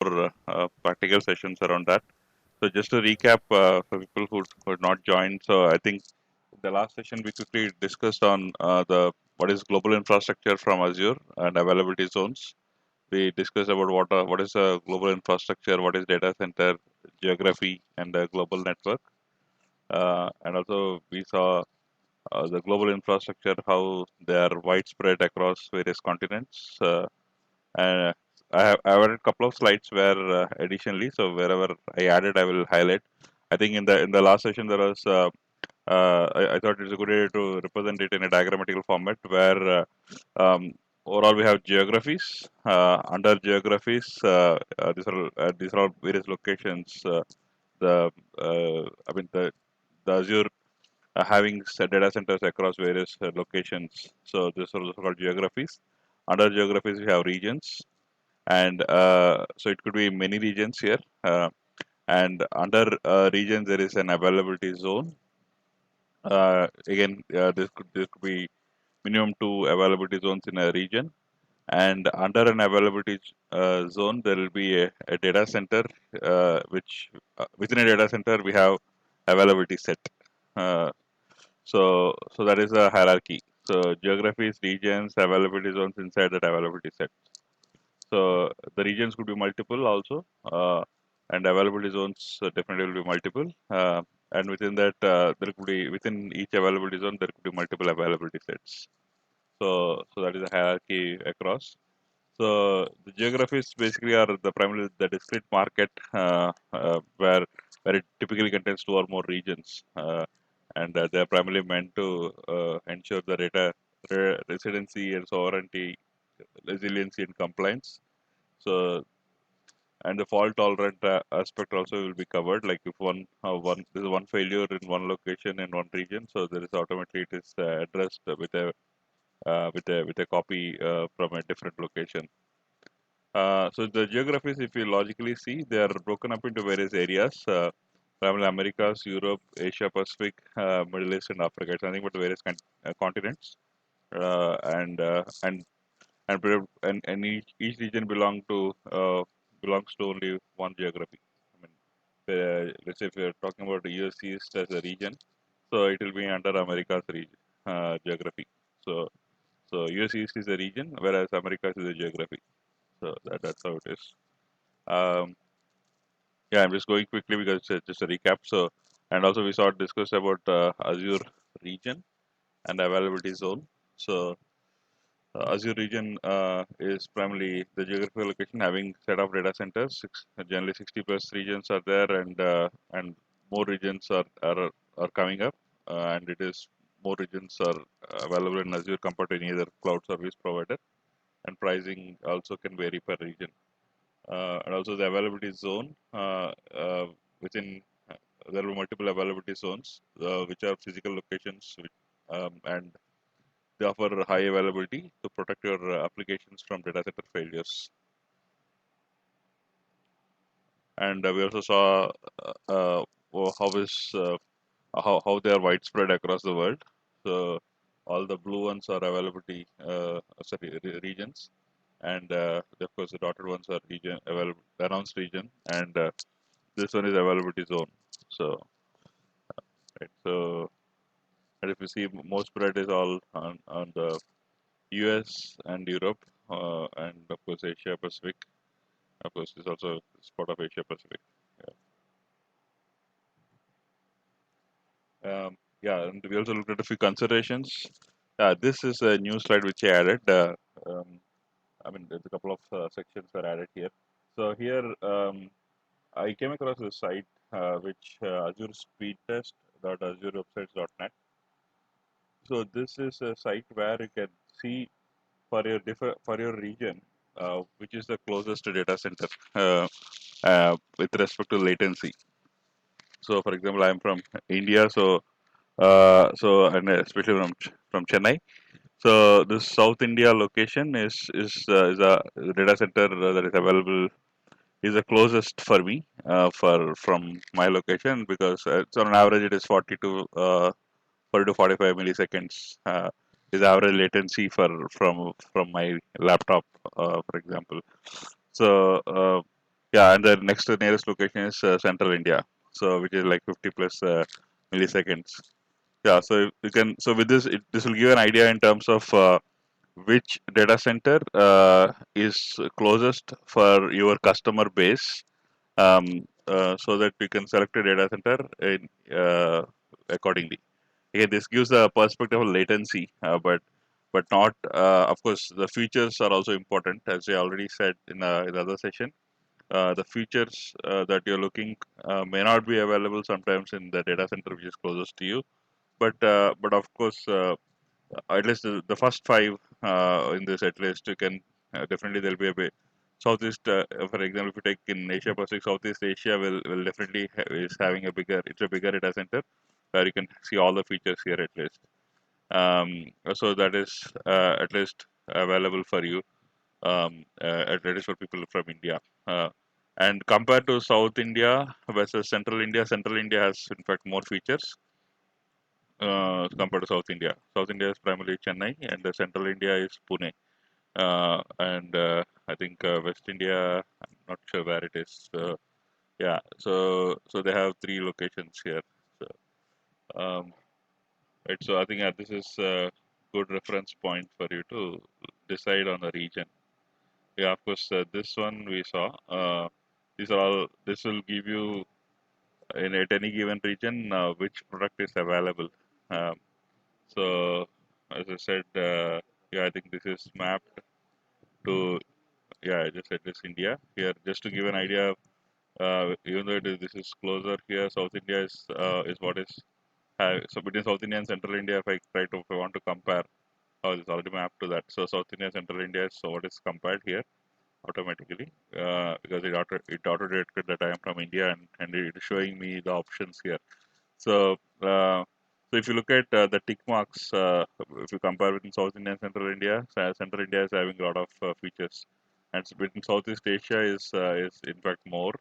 more practical sessions around that. So just to recap for people who had not joined, so I think the last session we quickly discussed on the what is global infrastructure from Azure and availability zones. We discussed about what is a global infrastructure, what is data center, geography, and a global network. And also we saw the global infrastructure, how they are widespread across various continents. And I have added a couple of slides where additionally, so wherever I added, I will highlight. I think in the last session there was I thought it's a good idea to represent it in a diagrammatical format where overall we have geographies. Under geographies, these are all various locations. The I mean the Azure having data centers across various locations. So this are also called geographies. Under geographies, we have regions, and so it could be many regions here. And under regions, there is an availability zone. This could be minimum two availability zones in a region. And under an availability zone, there will be a data center, which within a data center we have availability set. Uh, so that is a hierarchy. So geographies, regions, availability zones inside that availability set. So the regions could be multiple also, and availability zones definitely will be multiple. And within that, there could be within each availability zone there could be multiple availability sets. So that is a hierarchy across. So the geographies basically are the primarily the discrete market where it typically contains two or more regions, and they are primarily meant to ensure the data residency and sovereignty, resiliency and compliance. So and the fault tolerant aspect also will be covered. Like if one there is one failure in one location in one region, so there is automatically it is addressed with a copy from a different location. So the geographies, if you logically see, they are broken up into various areas. Primarily Americas, Europe, Asia Pacific, Middle East, and Africa. It's nothing but various continents, uh, and uh, and and each region belongs to only one geography. I mean, let's say if you're talking about the US East as a region, so it will be under America's region geography. So US East is a region, whereas Americas is a geography. So that's how it is. Um, yeah, I'm just going quickly because it's just a recap. So, and also we saw discussed about Azure region and availability zone. So, Azure region is primarily the geographical location having set of data centers. Generally, 60 plus regions are there, and more regions are coming up, and it is more regions are available in Azure compared to any other cloud service provider, and pricing also can vary per region. And also the availability zone within there are multiple availability zones which are physical locations and they offer high availability to protect your applications from data center failures. And we also saw how is how they are widespread across the world. So all the blue ones are availability regions, and of course the dotted ones are region available announced region, and this one is availability zone. So right, so and if you see most spread is all on the US and Europe, and of course Asia Pacific. Of course, is also part of Asia Pacific. Yeah, and we also looked at a few considerations. This is a new slide which I added. Um, I mean, there's a couple of sections are added here. So here, I came across a site which Azure speedtest.azurewebsites.net. So this is a site where you can see for your region, which is the closest data center with respect to latency. So, for example, I am from India, so and especially from Chennai. So this South India location is a data center that is available is the closest for me for from my location because so on average it is 40 to 45 milliseconds is average latency from my laptop, for example. So Yeah, and the next nearest location is Central India, so which is like 50 plus milliseconds. Yeah, so you can, so with this, this will give an idea in terms of which data center is closest for your customer base, so that you can select a data center accordingly. Again, this gives a perspective of latency, but not, of course, the features are also important, as I already said in the other session. The features that you're looking may not be available sometimes in the data center which is closest to you, but of course, at least the first five in this, at least you can definitely there'll be a bit. Southeast, for example, if you take in Asia Pacific, Southeast Asia will definitely is having a bigger, it's a bigger data center where you can see all the features here at least. So that is at least available for you, at least for people from India. And compared to South India versus Central India has in fact more features compared to South India. South India is primarily Chennai, and Central India is Pune. And I think West India, I'm not sure where it is. Yeah, so they have three locations here. So, um, right, so I think this is a good reference point for you to decide on the region. Yeah, of course, this one we saw. These are all. This will give you in at any given region which product is available. Um, so, as I said, yeah, I think this is mapped to. Yeah, I just said this India here, just to give an idea. Even though this is closer here, South India is what is so between South India and Central India. If I try to, if I want to compare, oh, it's already mapped to that. So South India, Central India is so what is compared here automatically because it auto detected that I am from India, and it is showing me the options here. So so if you look at the tick marks, if you compare between South India and Central India, Central India is having a lot of features, and between Southeast Asia is in fact more.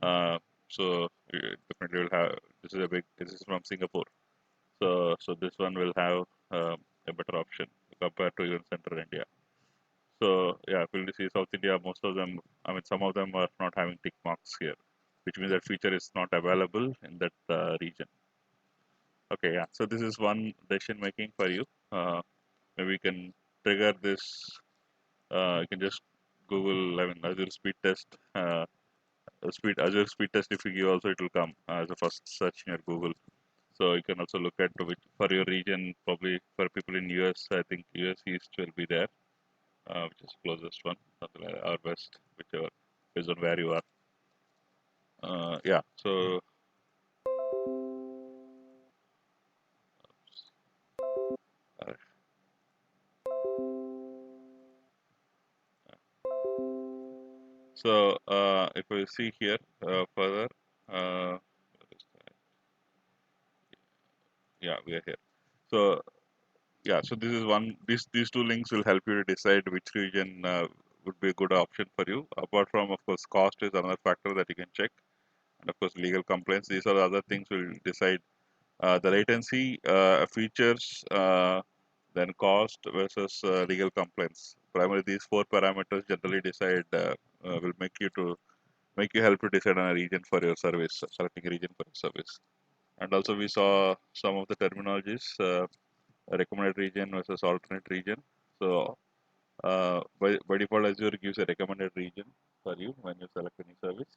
Uh, so it definitely will have. This is a big. This is from Singapore. So this one will have a better option compared to even Central India. So yeah, if you see South India, most of them, I mean, some of them are not having tick marks here, which means that feature is not available in that region. Okay, yeah. So this is one decision making for you. Maybe you can trigger this. You can just Google, I mean, Azure speed test. Speed Azure speed test. If you give also, it will come as a first search in your Google. So you can also look at which for your region. Probably for people in US, I think US East will be there, which is closest one, something like or West, whichever, based on where you are. Yeah. So uh, if we see here further, uh, yeah, we are here. So yeah, so this is one. These two links will help you to decide which region would be a good option for you. Apart from, of course, cost is another factor that you can check, and of course, legal complaints. These are the other things will decide the latency, features, then cost versus legal complaints. Primarily, these four parameters generally decide will make you help to decide on a region for your service, selecting a region for your service. And also, we saw some of the terminologies. Recommended region versus alternate region. So by default, Azure gives a recommended region for you when you select any service.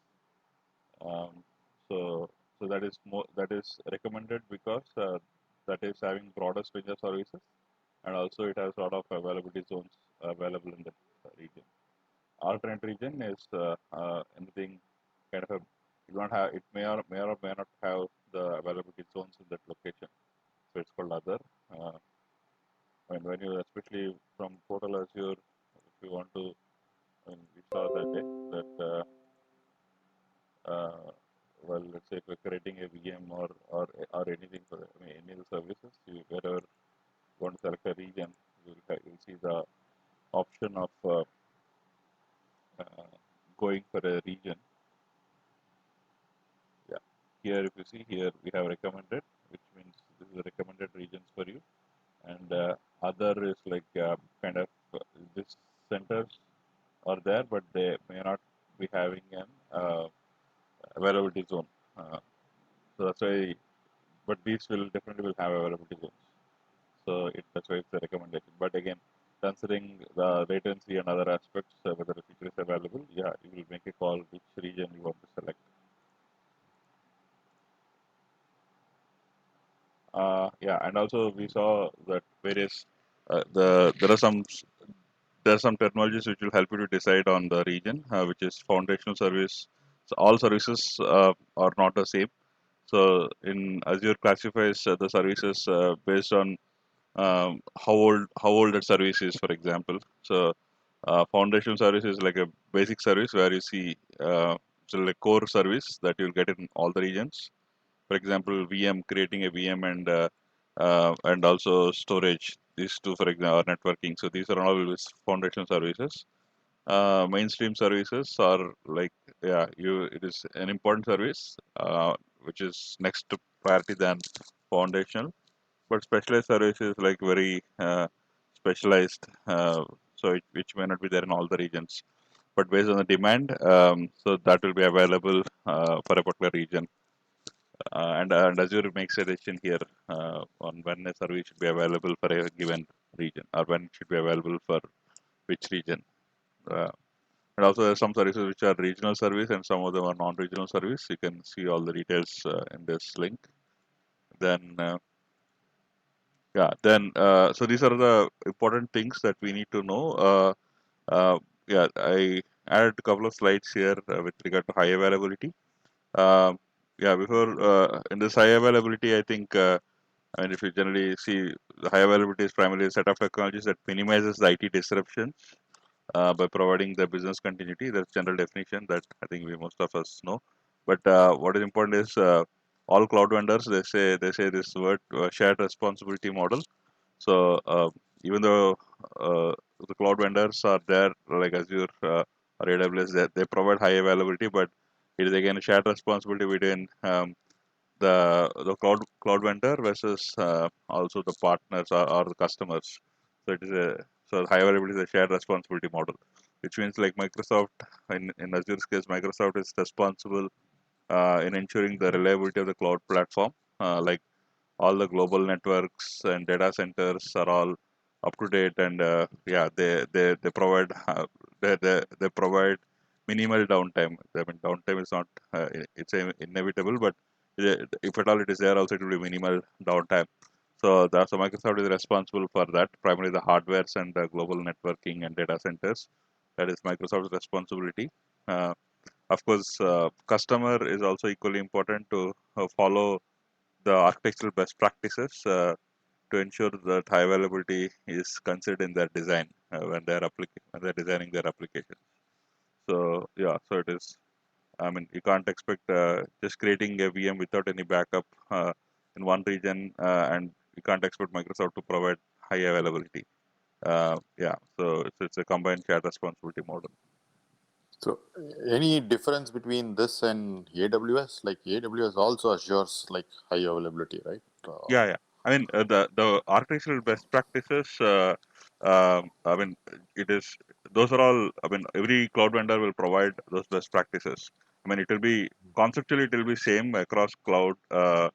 Um, so that is more, that is recommended because that is having broadest range of services, and also it has a lot of availability zones available in the region. Alternate region is anything kind of a, you don't have, it may not have the availability zones in that location. So it's called other. Uh, and when you, especially from Portal Azure, if you want to, I mean, we saw that day that well, let's say if you're creating a VM or anything for, I mean, any of the services, you wherever you want to select a region, you'll see the option of uh, going for a region. Yeah, here if you see here we have recommended, which means this is the recommended regions for you, and other is like kind of this centers are there, but they may not be having an availability zone. So that's why, but these will definitely will have availability zones. So that's why it's a recommendation. But again, considering the latency and other aspects, whether the feature is available, yeah, you will make a call which region you want to select. Yeah, and also we saw that various there are some technologies which will help you to decide on the region, which is foundational service. So all services are not the same. So in Azure classifies the services based on how old that service is, for example. So foundational service is like a basic service where you see so like core service that you'll get in all the regions. For example, VM, creating a VM and also storage. These two, for example, are networking. So these are all foundational services. Mainstream services are like, yeah, it is an important service which is next to priority than foundational. But specialized services like very specialized, which may not be there in all the regions. But based on the demand, so that will be available for a particular region. And Azure makes a decision here on when a service should be available for a given region or when it should be available for which region. Uh, and also there are some services which are regional service and some of them are non-regional service. You can see all the details in this link. Then so these are the important things that we need to know. Yeah, I added a couple of slides here with regard to high availability. Yeah, before in this high availability, I think and if you generally see, the high availability is primarily a set of technologies that minimizes the IT disruptions by providing the business continuity. That's general definition that I think most of us know. But what is important is all cloud vendors they say this word shared responsibility model. So even though the cloud vendors are there like Azure or AWS, they provide high availability, but it is again a shared responsibility between the cloud vendor versus also the partners or the customers. So it is high availability is a shared responsibility model, which means like Microsoft in Azure's case, Microsoft is responsible in ensuring the reliability of the cloud platform. Like all the global networks and data centers are all up to date, and yeah, they provide they provide minimal downtime. I mean, downtime is not it's inevitable, but if at all it is there, also it will be minimal downtime. So Microsoft is responsible for that, primarily the hardwares and the global networking and data centers. That is Microsoft's responsibility. Uh, of course, customer is also equally important to follow the architectural best practices to ensure that high availability is considered in their design when they're designing their application. So yeah, so it is. I mean, you can't expect just creating a VM without any backup in one region, and you can't expect Microsoft to provide high availability. Yeah, so it's a combined shared responsibility model. So, any difference between this and AWS? Like AWS also assures like high availability, right? Yeah. I mean, the architectural best practices. I mean, it is those are all. I mean, every cloud vendor will provide those best practices. I mean, it will be conceptually it will be same across cloud. But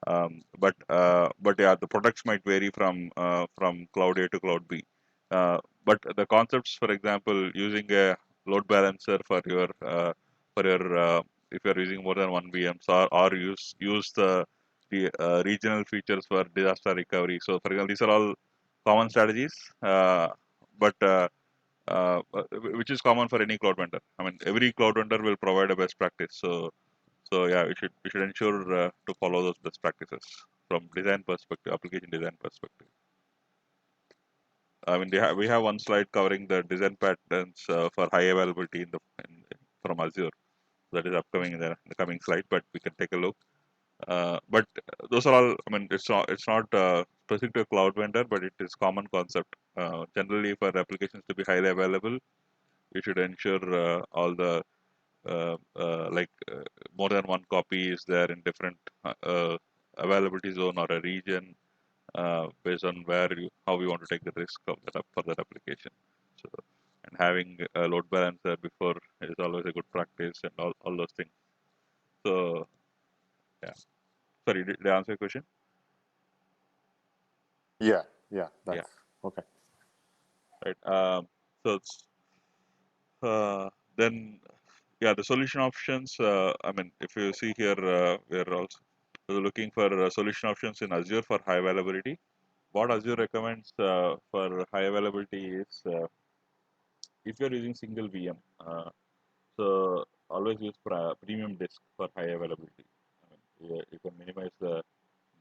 yeah, the products might vary from cloud A to cloud B. But the concepts, for example, using a load balancer for your if you are using more than one VMs or use the regional features for disaster recovery. So, for example, these are all common strategies, but which is common for any cloud vendor. I mean, every cloud vendor will provide a best practice. So yeah, we should ensure to follow those best practices from design perspective, application design perspective. I mean, we have one slide covering the design patterns for high availability from Azure that is upcoming in the coming slide, but we can take a look. But those are all. I mean, it's not specific to a cloud vendor, but it is common concept. Generally, for applications to be highly available, you should ensure all the more than one copy is there in different availability zone or a region based on how we want to take the risk of that for that application. So, having a load balancer before is always a good practice, and all those things. So yeah, sorry, did I answer your question? Yeah, yeah, Yeah, that's okay. right. So then yeah, the solution options. I mean, if you see here, we're also looking for solution options in Azure for high availability. What Azure recommends for high availability is if you're using single VM, so always use premium disk for high availability. I mean, you can minimize the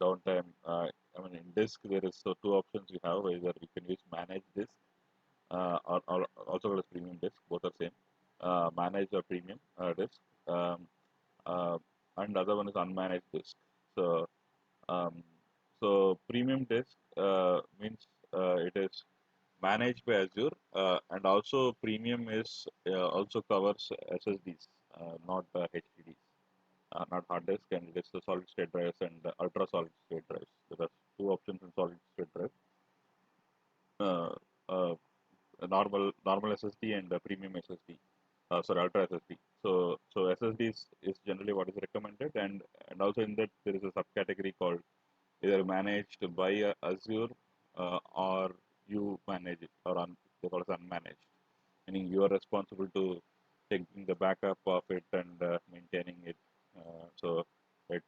downtime. I mean, in disk there is so two options you have. Either you can use managed disk or also called as premium disk. Both are same. Managed or premium disk, um, uh, and other one is unmanaged disk. So um, so premium disk means it is managed by Azure, and also premium is also covers SSDs, not HDDs, not hard disk, and it is the solid state drives and ultra solid state drives. So there are two options in solid state drive: uh, uh, a normal SSD and a premium SSD. Sorry, ultra SSD. So SSD is generally what is recommended, and also in that there is a subcategory called either managed by Azure or you manage it, or they call it unmanaged, meaning you are responsible to taking the backup of it and maintaining it. So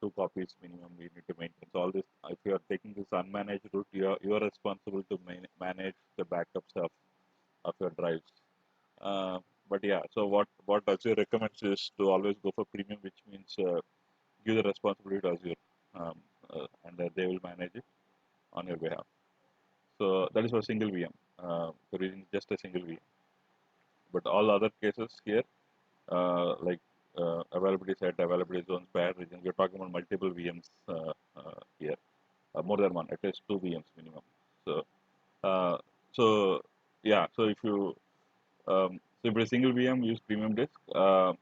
two copies minimum we need to maintain. So all this, if you are taking this unmanaged route, you are responsible to manage the backups of your drives. Uh, but yeah, so what Azure recommends is to always go for premium, which means give the responsibility to Azure, and they will manage it on your behalf. So that is for single VM, for using just a single VM. But all other cases here, like availability set, availability zones, paired regions, we're talking about multiple VMs here, more than one, at least two VMs minimum. So, uh, so yeah, so so if it's a single VM, use premium disk, uh,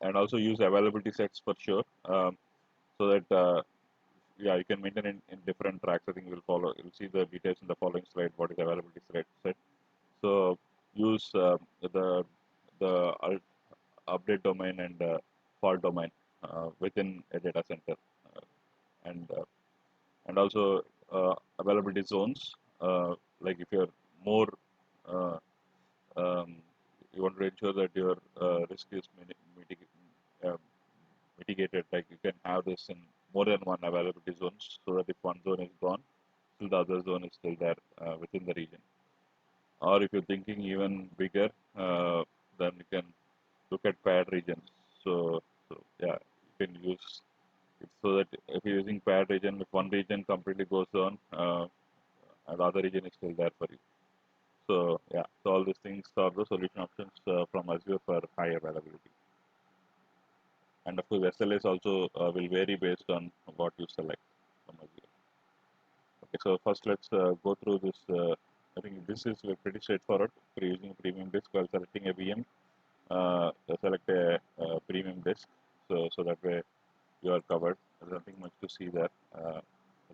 and also use availability sets for sure, so that yeah, you can maintain in different tracks. I think you'll see the details in the following slide. What is availability set? So use the update domain and fault domain within a data center, and also availability zones. Like if you're more, uh, um, you want to ensure that your risk is uh, mitigated. Like you can have this in more than one availability zones, so that if one zone is gone, still the other zone is still there within the region. Or if you're thinking even bigger, then you can look at paired regions. So yeah, you can use it so that if you're using paired region, if one region completely goes down, and the other region is still there for you. So yeah, so all these things are the solution options from Azure for high availability. And of course, SLAs also will vary based on what you select from Azure. Okay, so first let's go through this. I think this is pretty straightforward. If you're using a premium disk while selecting a VM, select a premium disk. So that way you are covered. There's nothing much to see there. I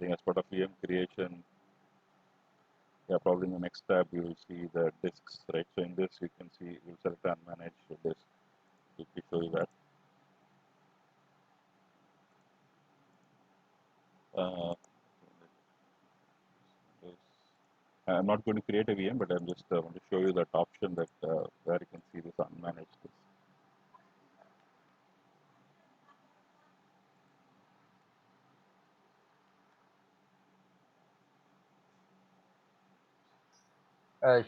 think as part of VM creation, yeah, probably in the next tab you will see the disks, right? So in this you can see you select unmanaged disk. It will show you that. Uh, I'm not going to create a VM, but I'm just want to show you that option that where you can see this unmanaged disk.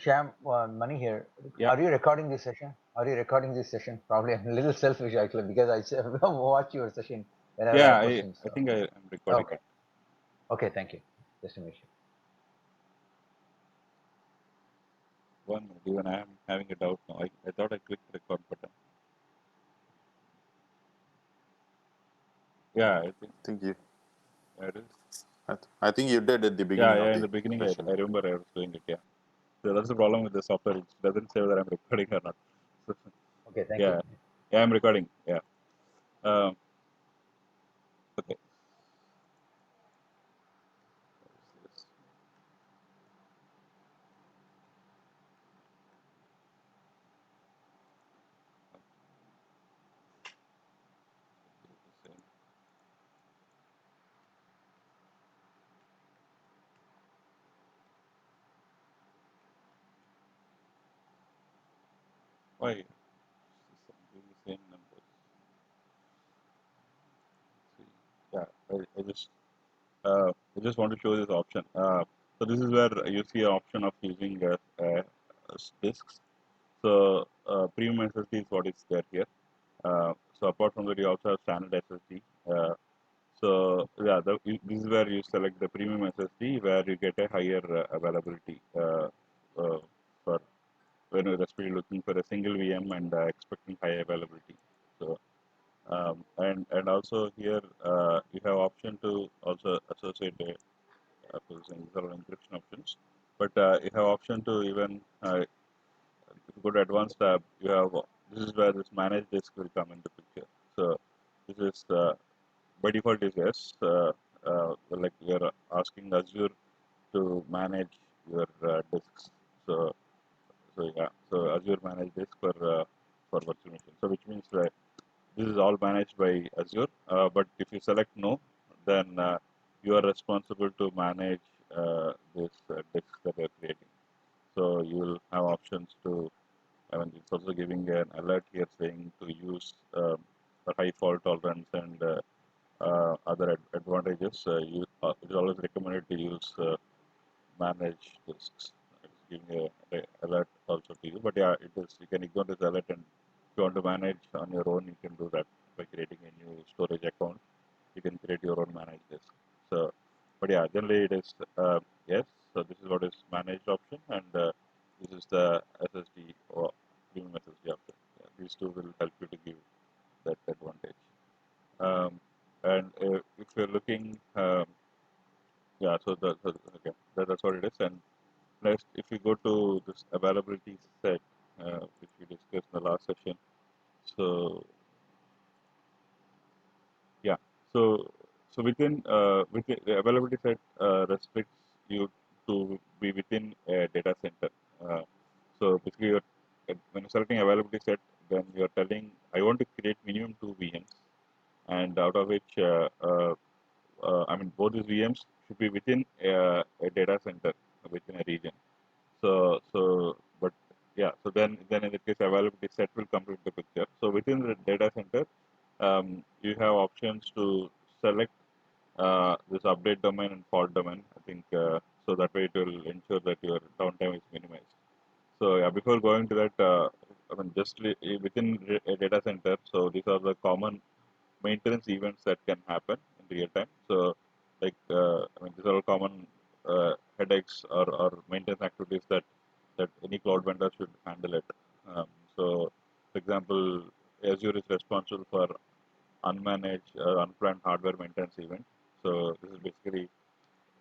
Sham, Mani here. Yeah, Are you recording this session? Are you recording this session? Probably I'm a little selfish actually because watch your session whenever I yeah, have questions. I So think I am recording okay, it. okay, thank you. Just to make sure. One minute, even I am having a doubt now. I thought I clicked record button. Yeah, I think I think you, it is. I think you did at the Yeah, beginning of yeah. In the the beginning, session. I remember I was doing it. Yeah. So that's the problem with the software. It doesn't say whether I'm recording or not. So, Okay, thank you. yeah, yeah, I'm recording. Yeah. Um, okay. Why? The same numbers. See. Yeah, I just want to show this option. So this is where you see an option of using disks. So premium SSD is what is there here. So apart from that, you also have standard SSD. So yeah, this is where you select the premium SSD, where you get a higher availability for when you're especially looking for a single VM and expecting high availability. So and also here you have option to also associate a these are all encryption options, but you have option to even if you go to advanced tab, you have this is where this manage disk will come into picture. So this is by default is yes. Like you're asking Azure to manage your disks. So so Azure manage disk for virtual machine. So which means that this is all managed by Azure. But if you select no, then you are responsible to manage this disk that you're creating. So you will have options to. I mean, it's also giving an alert here saying to use for high fault tolerance and other advantages. It is always recommended to use manage disks. It's giving a alert also to you. But yeah, it is you can ignore this alert, and if you want to manage on your own, you can do that by creating a new storage account. You can create your own managed disk. So, but yeah, generally it is yes. So this is what is managed option, and this is the SSD or premium SSD option. Yeah, these two will help you to give that advantage. Um, and if you're looking, yeah, okay, that's what it is. And next, if you go to this availability set, which we discussed in the last session, so yeah, so within the availability set restricts you to be within a data center. Uh, so basically, when you're selecting availability set, then you're telling I want to create minimum 2 VMs, and out of which I mean both these VMs should be within a data center within a region. But yeah, so then in the case availability set will come into the picture. So within the data center, you have options to select this update domain and fault domain. I think so that way it will ensure that your downtime is minimized. So yeah, before going to that, I mean just within a data center. So these are the common maintenance events that can happen in real time. So, like, I mean, these are all common headaches or maintenance activities that any cloud vendor should handle it. Um, so, for example, Azure is responsible for unmanaged, unplanned hardware maintenance event. So, this is basically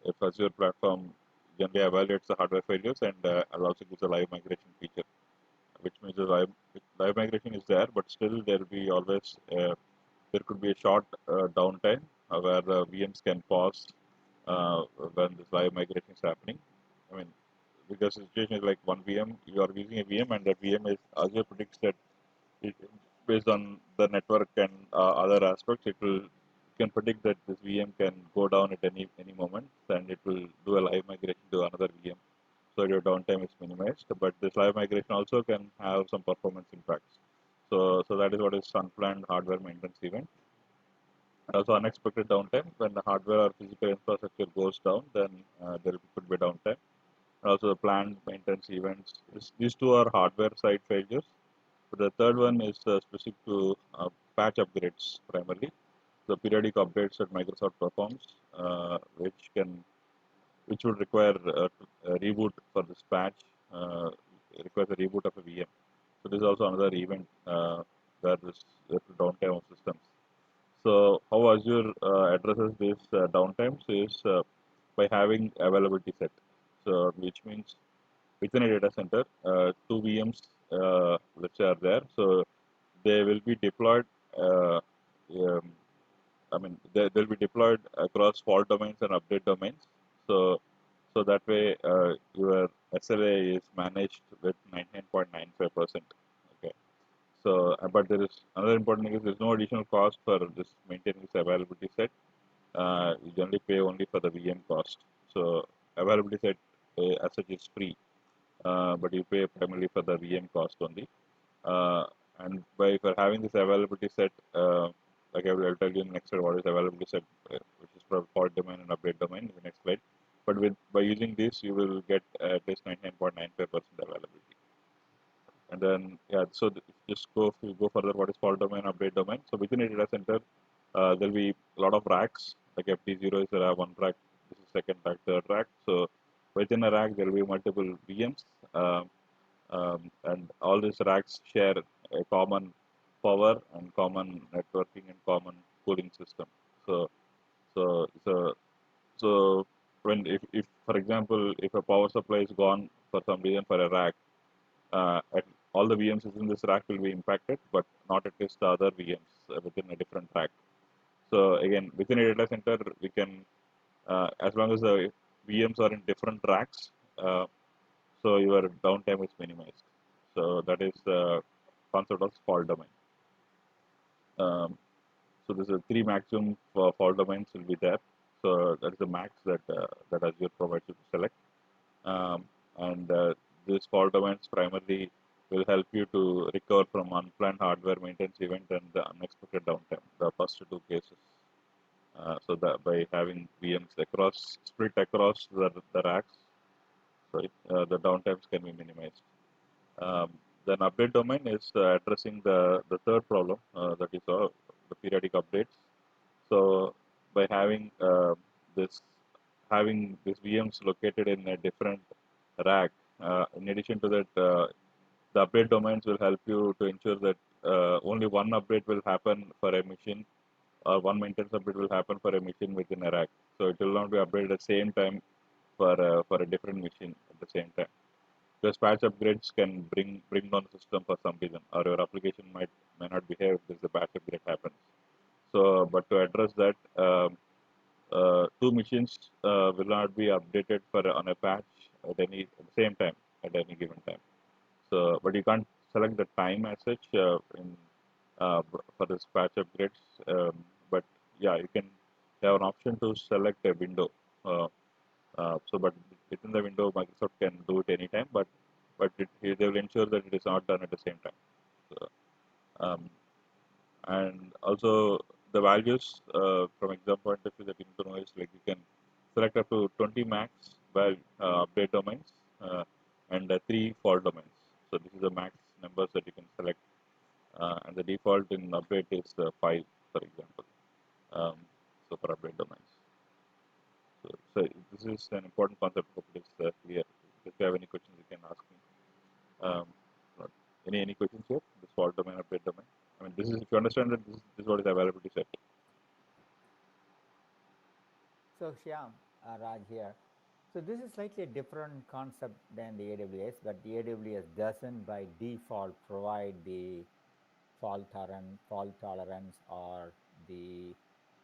if Azure platform generally evaluates the hardware failures and also gives a live migration feature, which means the live migration is there, but still there will be always there could be a short downtime where the VMs can pause when this live migration is happening. I mean, because the situation is like one VM, you are using a VM, and that VM is Azure predicts that it, based on the network and other aspects, it can predict that this VM can go down at any moment, and it will do a live migration to another VM. So your downtime is minimized, but this live migration also can have some performance impacts. So that is what is unplanned hardware maintenance event. And also unexpected downtime when the hardware or physical infrastructure goes down, then there could be downtime. And also the planned maintenance events. These two are hardware side failures. But the third one is specific to patch upgrades primarily. The periodic updates that Microsoft performs, which would require a reboot for this patch, requires a reboot of a VM. So this is also another event where this downtime of systems. So how Azure addresses this downtimes is by having availability set. So which means within a data center, 2 VMs which are there. So they will be deployed. Um, I mean, they'll be deployed across fault domains and update domains. So that way your SLA is managed with 99.95%. Okay. So, but there is another important thing is there's no additional cost for this maintaining this availability set. You generally pay only for the VM cost. So availability set as such is free, but you pay primarily for the VM cost only. Uh, and by for having this availability set, like I'll tell you in the next slide what is availability set, which is for fault domain and update domain in the next slide. But with by using this, you will get at least 99.95% availability. And then so just if you go further, what is fault domain, update domain? So within a data center, there'll be a lot of racks. Like FD0 is there are one rack, this is second rack, third rack. So within a rack, there will be multiple VMs. And all these racks share a common power and common networking and common cooling system. So so so so when if for example if a power supply is gone for some reason for a rack, all the VMs within this rack will be impacted, but not at least the other VMs within a different rack. So again, within a data center, we can as long as the VMs are in different racks, so your downtime is minimized. So that is the concept of fault domain. Um, so there's a three maximum fault domains will be there. So that is the max that Azure provides you to select. And these fault domains primarily will help you to recover from unplanned hardware maintenance event and the unexpected downtime, the first two cases. So that by having VMs split across the racks, right, the downtimes can be minimized. Um, then update domain is addressing the third problem that is the periodic updates. So by this having these VMs located in a different rack, in addition to that, the update domains will help you to ensure that only one update will happen for a machine, or one maintenance update will happen for a machine within a rack. So it will not be updated at the same time for a different machine at the same time. Because patch upgrades can bring down the system for some reason, or your application may not behave if the patch upgrade happens. So, but to address that, two machines will not be updated for on a patch at the same time at any given time. So, but you can't select the time as such for this patch upgrades. But yeah, you can have an option to select a window. Uh, but within the window, Microsoft can do it anytime, but they will ensure that it is not done at the same time. So, um, and also the values from exam point of view that you need to know is like you can select up to 20 max update domains and three fault domains. So this is the max numbers that you can select, and the default in update is 5, for example. Um, so for update domains. So this is an important concept. Hope it is clear. If you have any questions, you can ask me. Um, any questions here? This fault domain, update domain. I mean, this is if you understand that this is what is availability set. So Shyam, Raj here. So this is slightly a different concept than the AWS, but the AWS doesn't by default provide the fault tolerance or the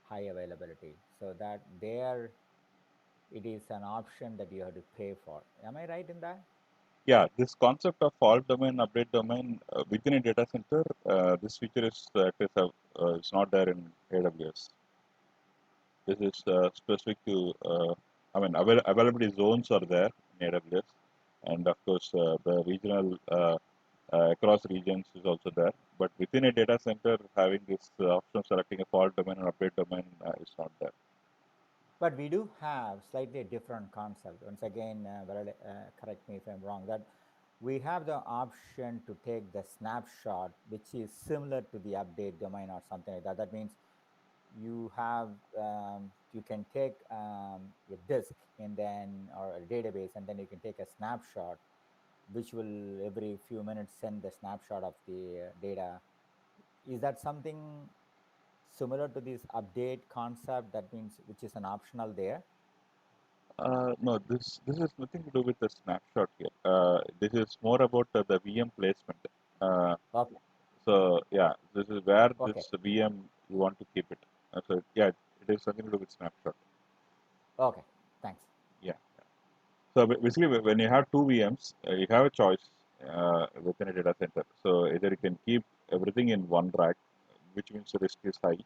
high availability. So that there it is an option that you have to pay for. Am I right in that? Yeah, this concept of fault domain, update domain within a data center, this feature is not there in AWS. This is specific to, I mean, availability zones are there in AWS, and of course the regional across regions is also there. But within a data center, having this option of selecting a fault domain and update domain is not there. But we do have slightly different concept. Once again, correct me if I'm wrong, that we have the option to take the snapshot, which is similar to the update domain or something like that. That means you have you can take a disk and then or a database, and then you can take a snapshot, which will every few minutes send the snapshot of the data. Is that something similar to this update concept? That means which is an optional there. No, this has nothing to do with the snapshot here. This is more about the VM placement. Uh, Okay. so yeah, this is where Okay. this VM you want to keep it. So yeah, it is something to do with snapshot. Okay. Thanks. Yeah. So basically, when you have two VMs, you have a choice within a data center. So either you can keep everything in one rack, which means the risk is high.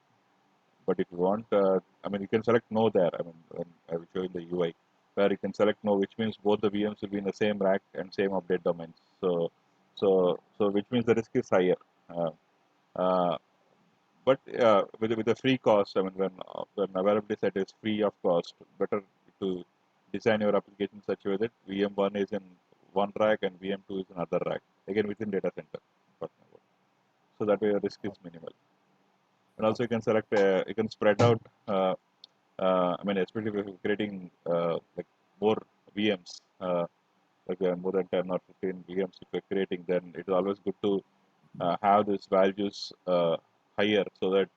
But if you want, I mean, you can select no there. I mean, when I will show you the UI, where you can select no, which means both the VMs will be in the same rack and same update domains. So which means the risk is higher. Uh, uh, but with the free cost, I mean, when availability set is free of cost, better to design your application such a way that VM1 is in one rack and VM2 is in another rack, again within data center. So that way your risk is minimal. And also you can select, you can spread out. I mean, especially if you're creating like more VMs, like more than 10 or 15 VMs if you're creating, then it's always good to have these values higher so that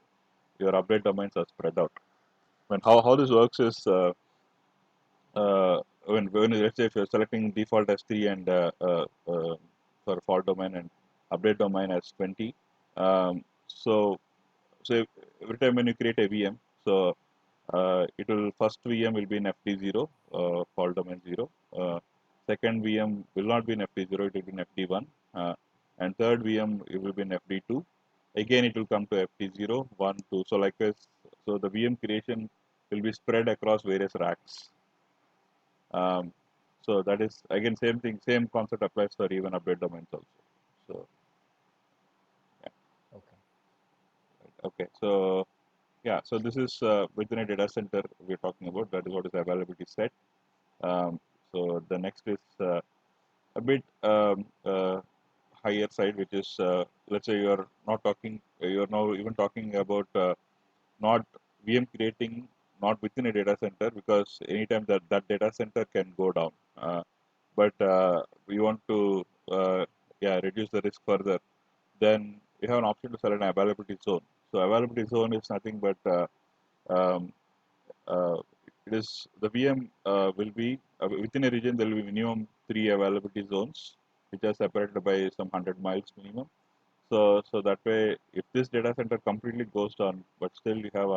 your update domains are spread out. And how this works is when let's say if you're selecting default as 3 and for fault domain and update domain as 20, so every time when you create a VM, so it will first VM will be in FD0, fault domain 0. Second VM will not be in FD0, it will be in FD1. And third VM it will be in FD2. Again, it will come to FD0, 1, 2. So likewise, so the VM creation will be spread across various racks. So that is again same thing, same concept applies for even update domains also. So yeah. Okay. Okay. So yeah, so this is within a data center we're talking about. That is what is availability set. So the next is a bit higher side, which is let's say you're not talking, you're now even talking about not VM creating not within a data center because anytime that data center can go down. But we want to reduce the risk further. Then you have an option to select an availability zone. So availability zone is nothing but um, uh, it is the VM will be within a region. There will be minimum 3 availability zones, which are separated by some 100 miles minimum. So that way, if this data center completely goes down, but still you have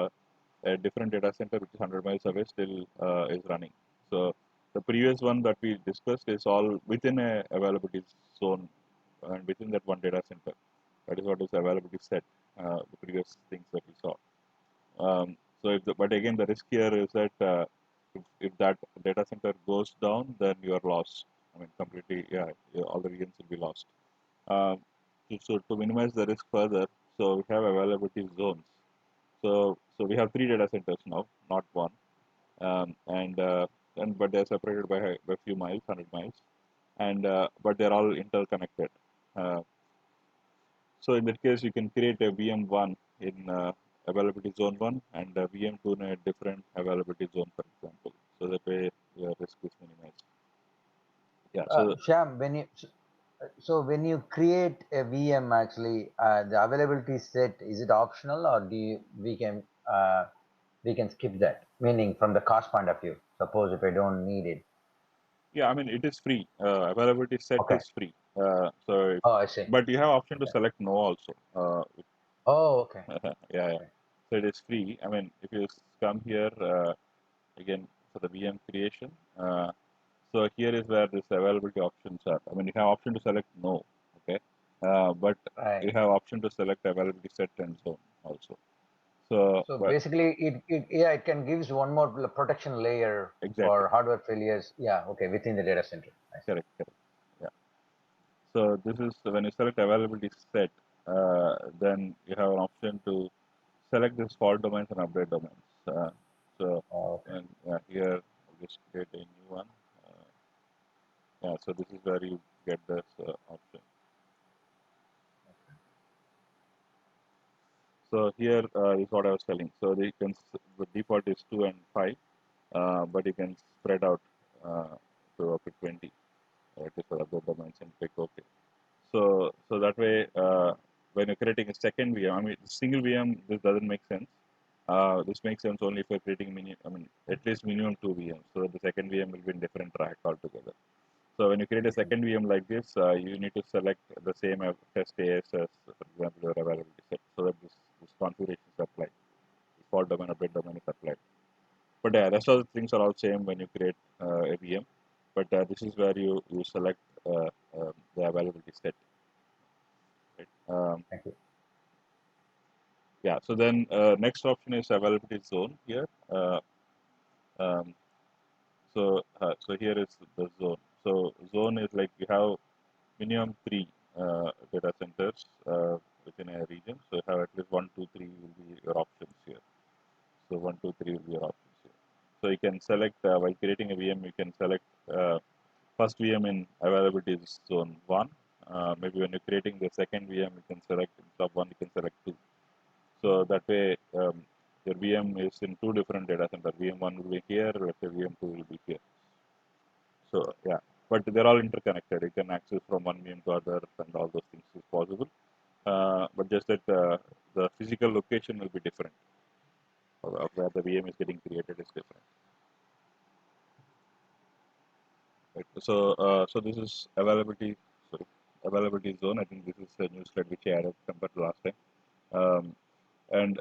a different data center which is 100 miles away, still is running. So the previous one that we discussed is all within a availability zone and within that one data center. That is what is availability set. The previous things that we saw. So, but again, the risk here is that if that data center goes down, then you are lost. I mean, completely, all the regions will be lost. Um, so to minimize the risk further, so we have availability zones. So we have 3 data centers now, not one, and but they're separated by a few miles, 100 miles, and but they're all interconnected. Uh, so in that case, you can create a VM1 in availability zone 1 and a VM2 in a different availability zone, for example. So that way your risk is minimized. Yeah. So Sham, so when you create a VM, actually, the availability set, is it optional, or we can skip that? Meaning from the cost point of view. Suppose if I don't need it. yeah, I mean it is free. Availability set Okay. is free. Oh, I see. But you have option to Okay. select no also. Oh, okay. Yeah. Okay. So it is free. I mean, if you come here again for the VM creation, so here is where this availability options are. I mean, you have option to select no, okay, but Right. you have option to select availability set and zone also. So, So but basically, it can gives one more protection layer exactly, for hardware failures. Yeah. Okay. Within the data center. I see. correct. Yeah. So this is when you select availability set, then you have an option to select this fault domains and update domains. So Oh, okay. and here I'll just create a new one. Uh, so this is where you get this option. So here is what I was telling. So the default is 2 and 5, but you can spread out to up to 20. It is for other domains and click OK. So that way, when you're creating a second VM, I mean, single VM, this doesn't make sense. This makes sense only if you're creating at least minimum 2 VMs. So that the second VM will be in different rack altogether. So when you create a second VM like this, you need to select the same test ASS, for example, your availability set, so that this configuration is applied. Default domain, update domain is applied. But rest of the things are all same when you create a VM. But this is where you select the availability set. Right? Thank you. Yeah. So then next option is availability zone here. Um, so here is the zone. So zone is like you have minimum 3 data centers within a region. So you have at least 1, 2, 3 will be your options here. So 1, 2, 3 will be your options here. So you can select while creating a VM, you can select first VM in availability is zone 1. Maybe when you're creating the second VM, you can select instead of 1, you can select 2. So that way, your VM is in 2 different data centers. VM1 will be here, let's say VM2 will be here. So yeah, but they're all interconnected. You can access from one VM to other, and all those things is possible. But just that the physical location will be different. Of where the VM is getting created is different. Right. So this is availability zone. I think this is a new slide which I added compared to last time. And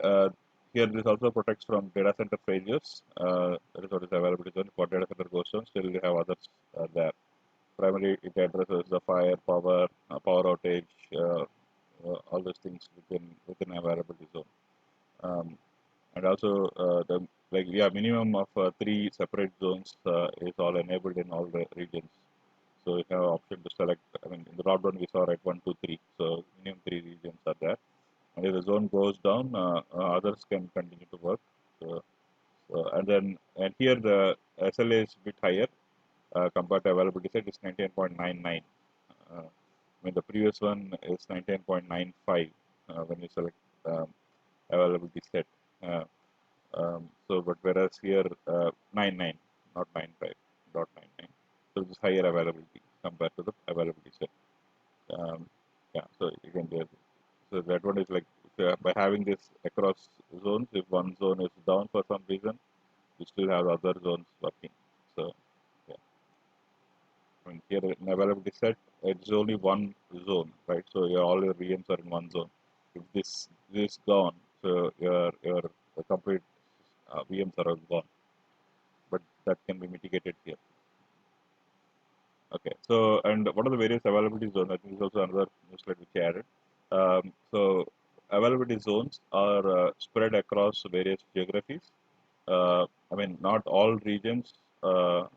here this also protects from data center failures. That is what is availability zone. For data center goes down, still we have others there. Primarily, it addresses the fire, power outage, all those things within availability zone. And also the minimum of 3 separate zones is all enabled in all the regions. So you have option to select. I mean, in the drop down we saw right 1, 2, 3. So minimum 3 regions are there. And if the zone goes down, others can continue to work. And here the SLA is a bit higher compared to availability set is 19.99. I mean the previous one is 19.95 when you select availability set. Uh, but whereas here 99, not 95, dot 99. So this is higher availability compared to the availability set. Yeah, so you can do it. So that one is like by having this across zones, if one zone is down for some reason, you still have other zones working. So yeah, I mean here in availability set, it's only one zone, right? So all your VMs are in one zone. If this gone, so your complete VMs are all gone. But that can be mitigated here. Okay, so and what are the various availability zones? I think this is also another new slide which I added. So availability zones are spread across various geographies. I mean, not all regions are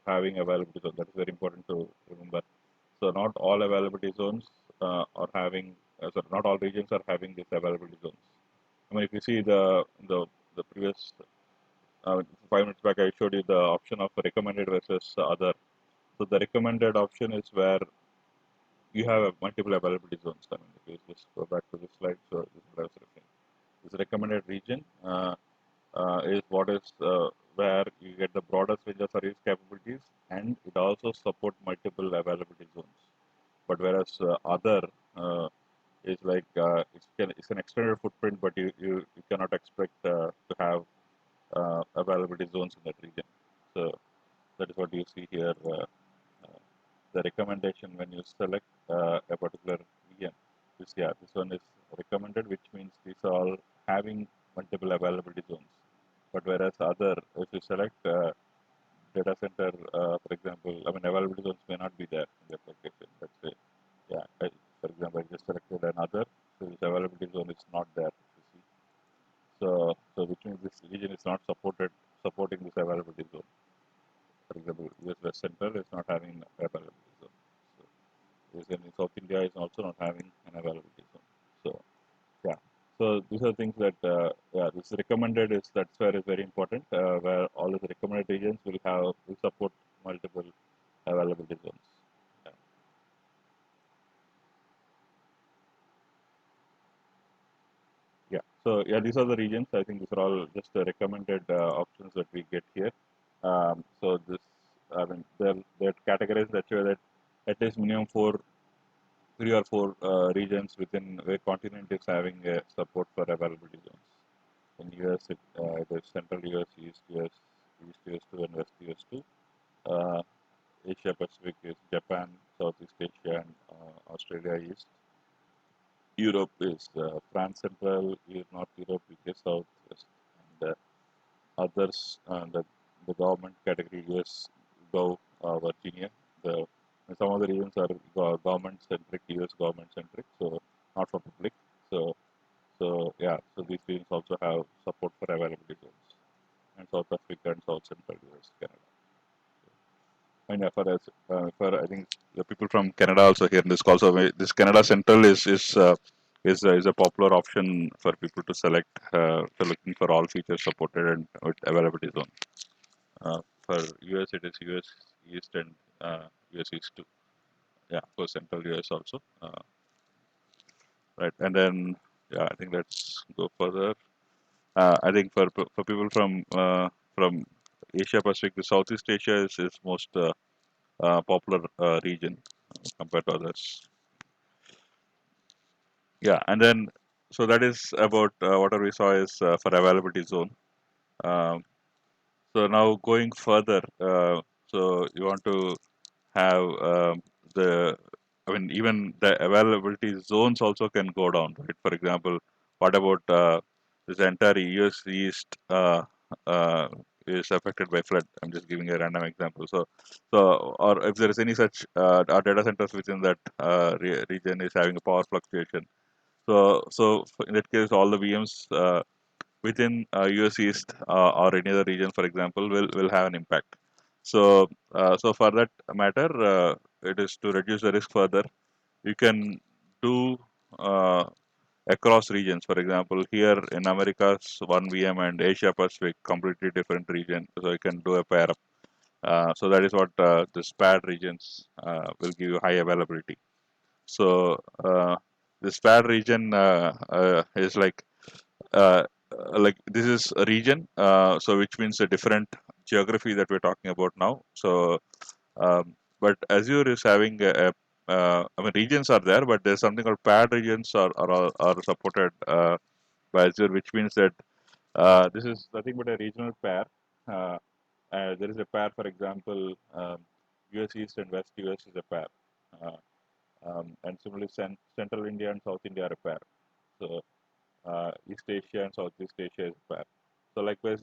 having availability zones. That is very important to remember. So not all availability zones are having. Not all regions are having these availability zones. I mean, if you see the previous 5 minutes back, I showed you the option of recommended versus other. So the recommended option is where you have multiple availability zones. I mean, if you just go back to this slide, so this is what I was referring. This recommended region is what is where you get the broadest range of service capabilities, and it also support multiple availability zones. But whereas other is like it's an extended footprint, but you cannot expect to have availability zones in that region. So that is what you see here. The recommendation when you select a particular VM. This one is recommended, which means these are all having multiple availability zones. But whereas other, if you select data center, for example, I mean availability zones may not be there in the application. Let's say, for example, I just selected another, so this availability zone is not there. You see. So which means this region is not supporting this availability zone. For example, US West Central is not having availability zone. So in South India is also not having an availability zone. So yeah, so these are things that this recommended is that's where is very important. Where all the recommended regions will support multiple availability zones. Yeah. Yeah. So yeah, these are the regions. I think these are all just the recommended options that we get here. So this, I mean, they're categorized that way that at least minimum 3 or 4 regions within where continent is having support for availability zones. In US, there's Central US, East US, East US 2, and West US 2. Uh, Asia Pacific is Japan, Southeast Asia, and Australia East. Europe is France Central, North Europe, UK South, West, and others, the government category US Gov, Virginia. And some of the regions are government centric, US government centric, so not for public. So these regions also have support for availability zones, and South Africa and South Central US, Canada. mean, for I think the people from Canada also here in this call. So this Canada Central is a popular option for people to select for looking for all features supported and with availability zone. For US, it is US East and US East too. Yeah, for Central US also. Right, and then yeah, I think let's go further. I think for people from Asia Pacific, the Southeast Asia is most popular region compared to others. Yeah, and then so that is about whatever we saw is for availability zone. Um, so now going further, so you want to have the, I mean, even the availability zones also can go down, right? For example, what about this entire US East is affected by flood? I'm just giving a random example. So or if there is any such our data centers within that region is having a power fluctuation. So in that case, all the VMs within US East or any other region, for example, will have an impact. So for that matter, it is to reduce the risk further. You can do across regions. For example, here in Americas, one VM and Asia Pacific, completely different region. So you can do a pair up. So that is what the paired regions will give you high availability. So this paired region is like this is a region, so which means a different geography that we're talking about now. So, but Azure is having I mean, regions are there, but there's something called paired regions are supported by Azure, which means that this is nothing but a regional pair. Uh, there is a pair, for example, US East and West US is a pair, uh, and similarly, Central India and South India are a pair. So East Asia and Southeast Asia is paired. So likewise,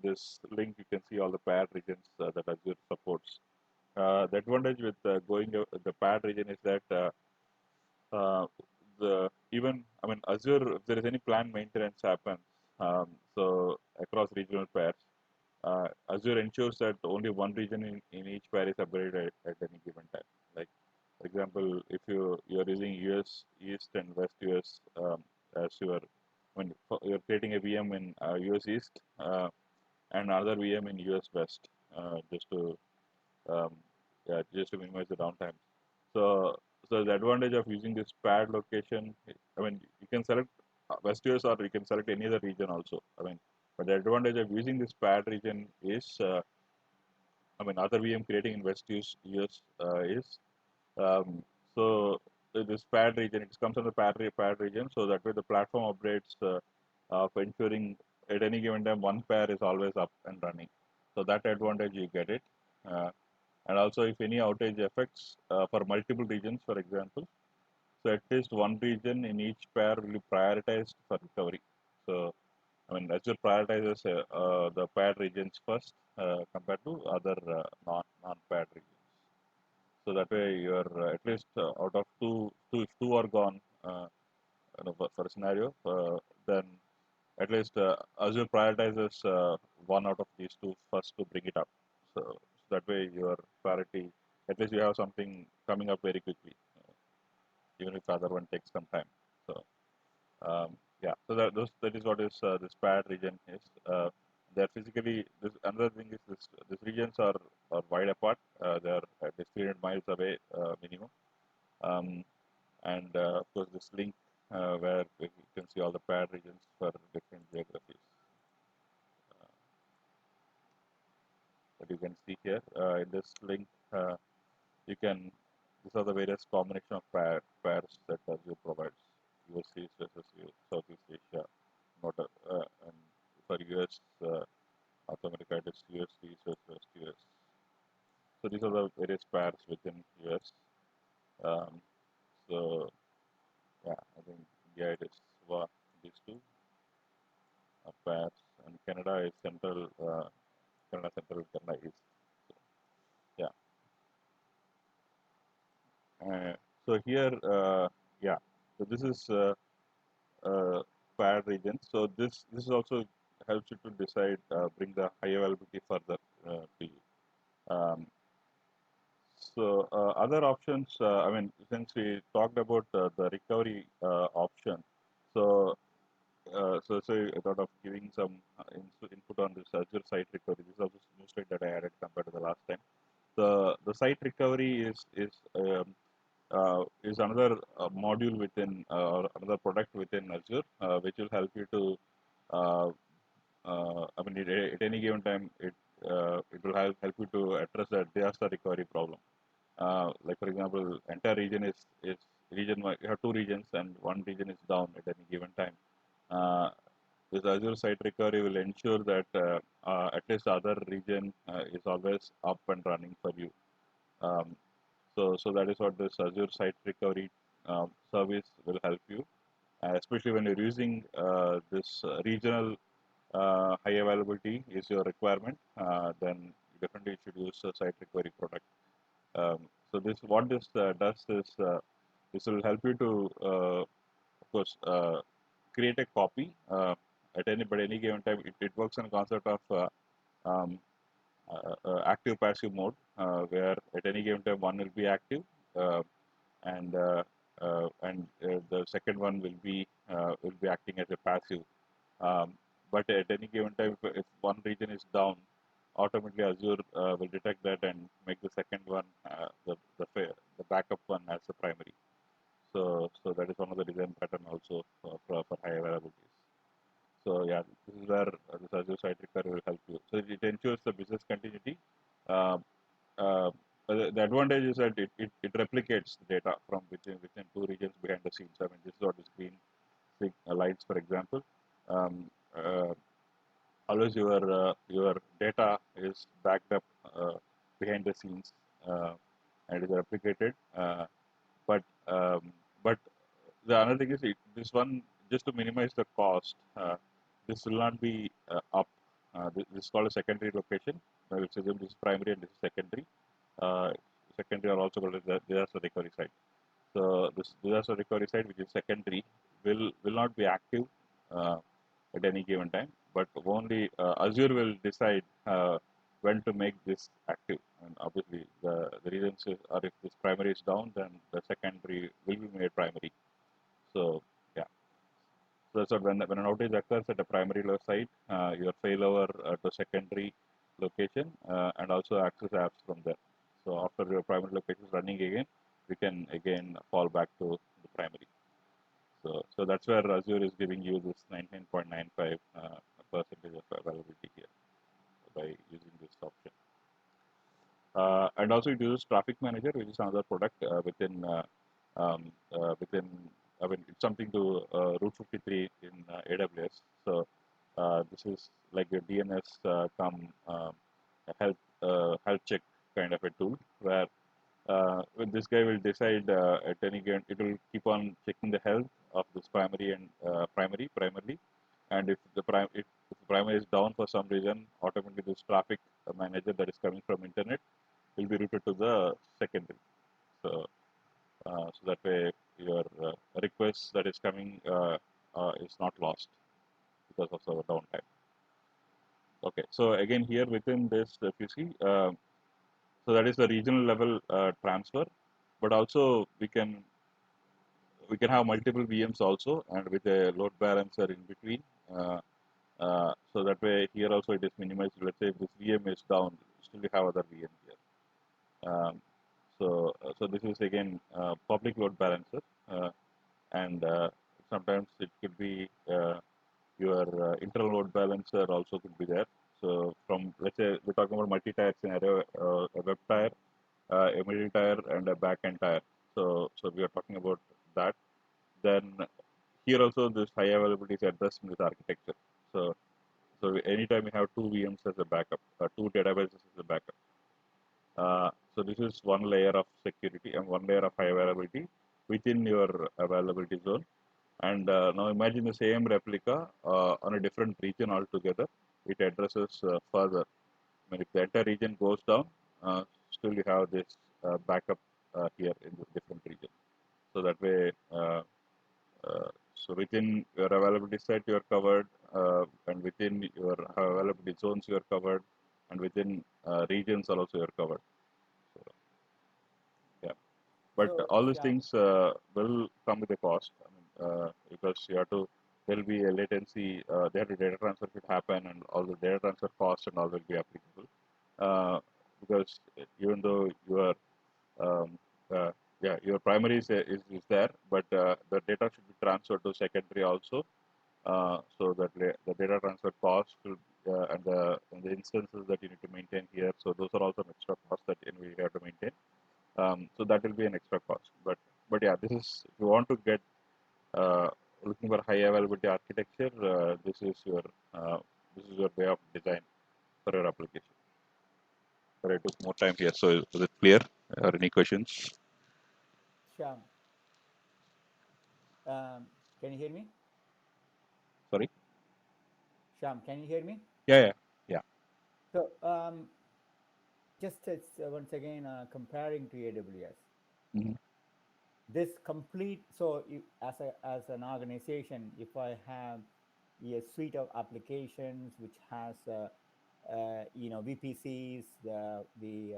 this link. You can see all the paired regions that Azure supports. The advantage with going the paired region is that uh, the even I mean Azure, if there is any planned maintenance happens, so across regional pairs, Azure ensures that only one region in each pair is upgraded at any given time. Like for example, if you're using US East and West US as your when you're creating a VM in US East and another VM in US West, just to um, yeah, just to minimize the downtime. So so the advantage of using this paired location, I mean, you can select West US or you can select any other region also. I mean, but the advantage of using this paired region is, I mean, other VM creating in West US is um, so this paired region, it comes on the paired region, so that way the platform updates for ensuring at any given time one pair is always up and running. So that advantage you get it. Uh, and also if any outage affects for multiple regions, for example, so at least one region in each pair will be prioritized for recovery. So I mean, Azure prioritizes the paired regions first compared to other non-paired regions. So that way you're at least out of if two are gone for a scenario, then at least Azure prioritizes one out of these two first to bring it up. So that way your priority, at least you have something coming up very quickly, even if the other one takes some time. So yeah, so that is what is this paired region is. They're physically. This another thing is these regions are wide apart. They are at least 300 miles away minimum. Um, and of course this link where you can see all the paired regions for different geographies that you can see here in this link. You can These are the various combination of pairs that Azure provides. US East versus Southeast Asia, not and for US North America it is US East versus US. So these are the various pairs within US. Um, so yeah, I think India it is one these two pairs, and Canada is Canada Central, Canada East. So, yeah. So here, yeah. So this is paired region. So this also helps you to decide, bring the high availability further to you. Um, other options, I mean, since we talked about the recovery option, so so I thought of giving some input on this Azure site recovery. This is also new slide that I added compared to the last time. The site recovery is another module within or another product within Azure, which will help you to uh, I mean, at any given time, it will help you to address the disaster recovery problem. Like for example, entire region is region. You have two regions, and one region is down at any given time. Uh, this Azure site recovery will ensure that at least the other region is always up and running for you. Um, so that is what this Azure site recovery service will help you, especially when you're using this regional high availability is your requirement, then definitely you should use a site recovery product. So this what this does is this will help you to of course create a copy any given time. It works on a concept of um, active passive mode, where at any given time one will be active, uh, and the second one will be acting as a passive. Um, but at any given time, if one region is down, automatically Azure will detect that and make the second one the backup one as the primary. So that is one of the design pattern also for high availabilities. So yeah, this is where this Azure Site Recovery will help you. So it ensures the business continuity. Uh, uh, the advantage is that it replicates data from within two regions behind the scenes. I mean, this is what is green lights, for example. Um, uh, Always your data is backed up behind the scenes and is replicated. But but the another thing is this one, just to minimize the cost. This will not be up. This is called a secondary location, which is this is primary and this is secondary. Uh, Secondary are also called as the disaster recovery site. So this disaster recovery site, which is secondary, will not be active uh, at any given time, but only Azure will decide when to make this active. And obviously, the reasons are if this primary is down, then the secondary will be made primary. So yeah, so that's what when an outage occurs at a primary site, your failover to secondary location and also access apps from there. So after your primary location is running again, we can again fall back to the primary. So that's where Azure is giving you this 99.95 percentage of availability here by using this option. And also it uses Traffic Manager, which is another product within. I mean, it's something to Route 53 in AWS. So this is like your DNS health check kind of a tool where when this guy will decide at any given, it will keep on checking the health of this primarily, and if the primary is down for some reason, automatically this traffic manager that is coming from internet will be routed to the secondary. So so that way your request that is coming is not lost because of the downtime. Okay, so again here within this, if you see, so that is the regional level transfer, but also we can have multiple VMs also, and with a load balancer in between. So that way here also it is minimized. Let's say if this VM is down, still you have other VM here. So this is again public load balancer, and sometimes it could be your internal load balancer also could be there. So from, let's say we're talking about multi-tier scenario, a web tier, a middle tier, and a back-end tier. So we are talking about that. Then here also this high availability is addressed in this architecture. So anytime you have two VMs as a backup, two databases as a backup. So this is one layer of security and one layer of high availability within your availability zone. And now imagine the same replica on a different region altogether. It addresses further. I mean, if the entire region goes down, still you have this backup here in the different region. So that way, so within your availability set, you are covered, and within your availability zones, you are covered, and within regions are also you're covered. So, yeah, but So, all these Shyam, things will come with a cost. I mean, because you have to, there'll be a latency. There the data transfer should happen, and all the data transfer cost and all will be applicable. Because even though you are um, yeah, your primary is there, but the data should be transferred to secondary also. So that the data transfer cost will, and the instances that you need to maintain here. So those are also an extra cost that we have to maintain. So that will be an extra cost. But yeah, this is if you want to get uh, looking for high availability architecture. Uh, this is your way of design for your application. But I took more time here. So is it clear? Or any questions? Shyam, can you hear me? Sorry. Shyam, can you hear me? Yeah, yeah, So, just as, once again comparing to AWS, yeah. Hmm. this complete. So, as an organization, if I have a suite of applications which has VPCs, the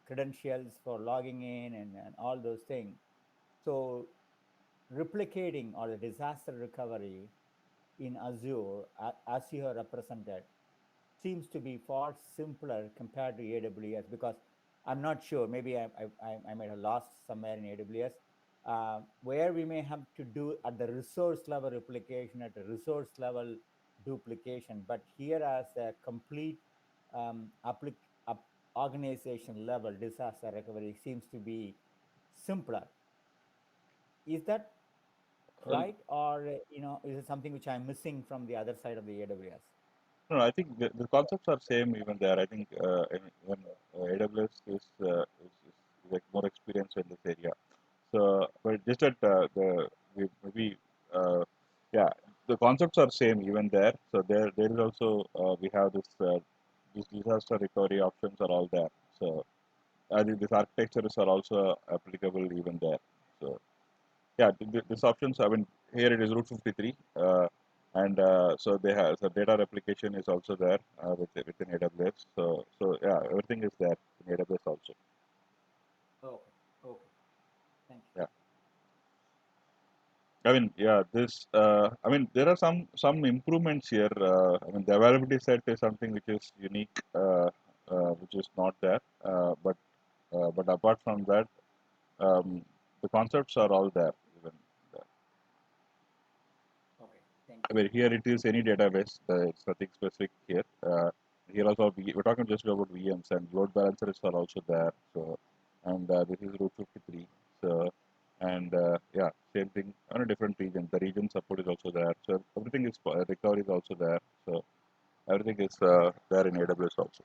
credentials for logging in, and all those things. So replicating or the disaster recovery in Azure, as you have represented, seems to be far simpler compared to AWS, because I'm not sure, maybe I might have lost somewhere in AWS, where we may have to do at the resource level replication, at the resource level duplication. But here, as a complete um, applic- organization level disaster recovery, seems to be simpler. Is that right? Or, is it something which I'm missing from the other side of the AWS? No, I think the concepts are same even there. I think when AWS is like more experienced in this area. So, but just that maybe yeah, the concepts are same even there. So there is also we have this disaster recovery options are all there. So I think these architectures are also applicable even there. So yeah, this options. I mean, here it is Route 53, and so they have so data replication is also there within AWS. So yeah, everything is there in AWS also. Okay. Okay. Thank Yeah, I mean, yeah, this. I mean, there are some improvements here. I mean, the availability set is something which is unique, which is not there. But apart from that, um, the concepts are all there. Even there. you. Okay. Thank I you. mean, here it is any database. It's nothing specific here. Here also we're talking just about VMs and load balancers are also there. So, and this is Route 53. So, and yeah, same thing on a different region. The region support is also there. So everything is recovery is also there. So everything is there in AWS also.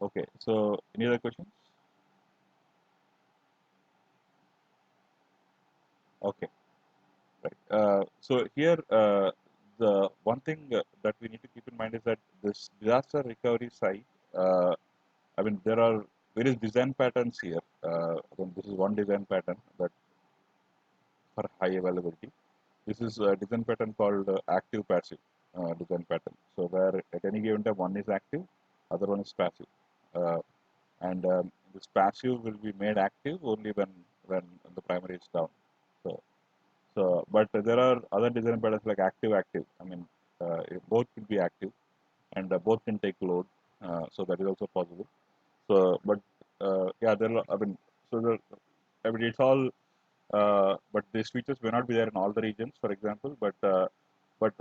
Okay. So any other questions? Okay. Right. So here, the one thing that we need to keep in mind is that this disaster recovery site. I mean, there are various design patterns here. Again, this is one design pattern that for high availability. This is a design pattern called active passive design pattern. So where at any given time one is active, other one is passive, and this passive will be made active only when the primary is down. So but there are other design patterns like active active. I mean, both can be active and both can take load. So that is also possible. So, but yeah, I mean, I mean, it's all. But these features may not be there in all the regions, for example. But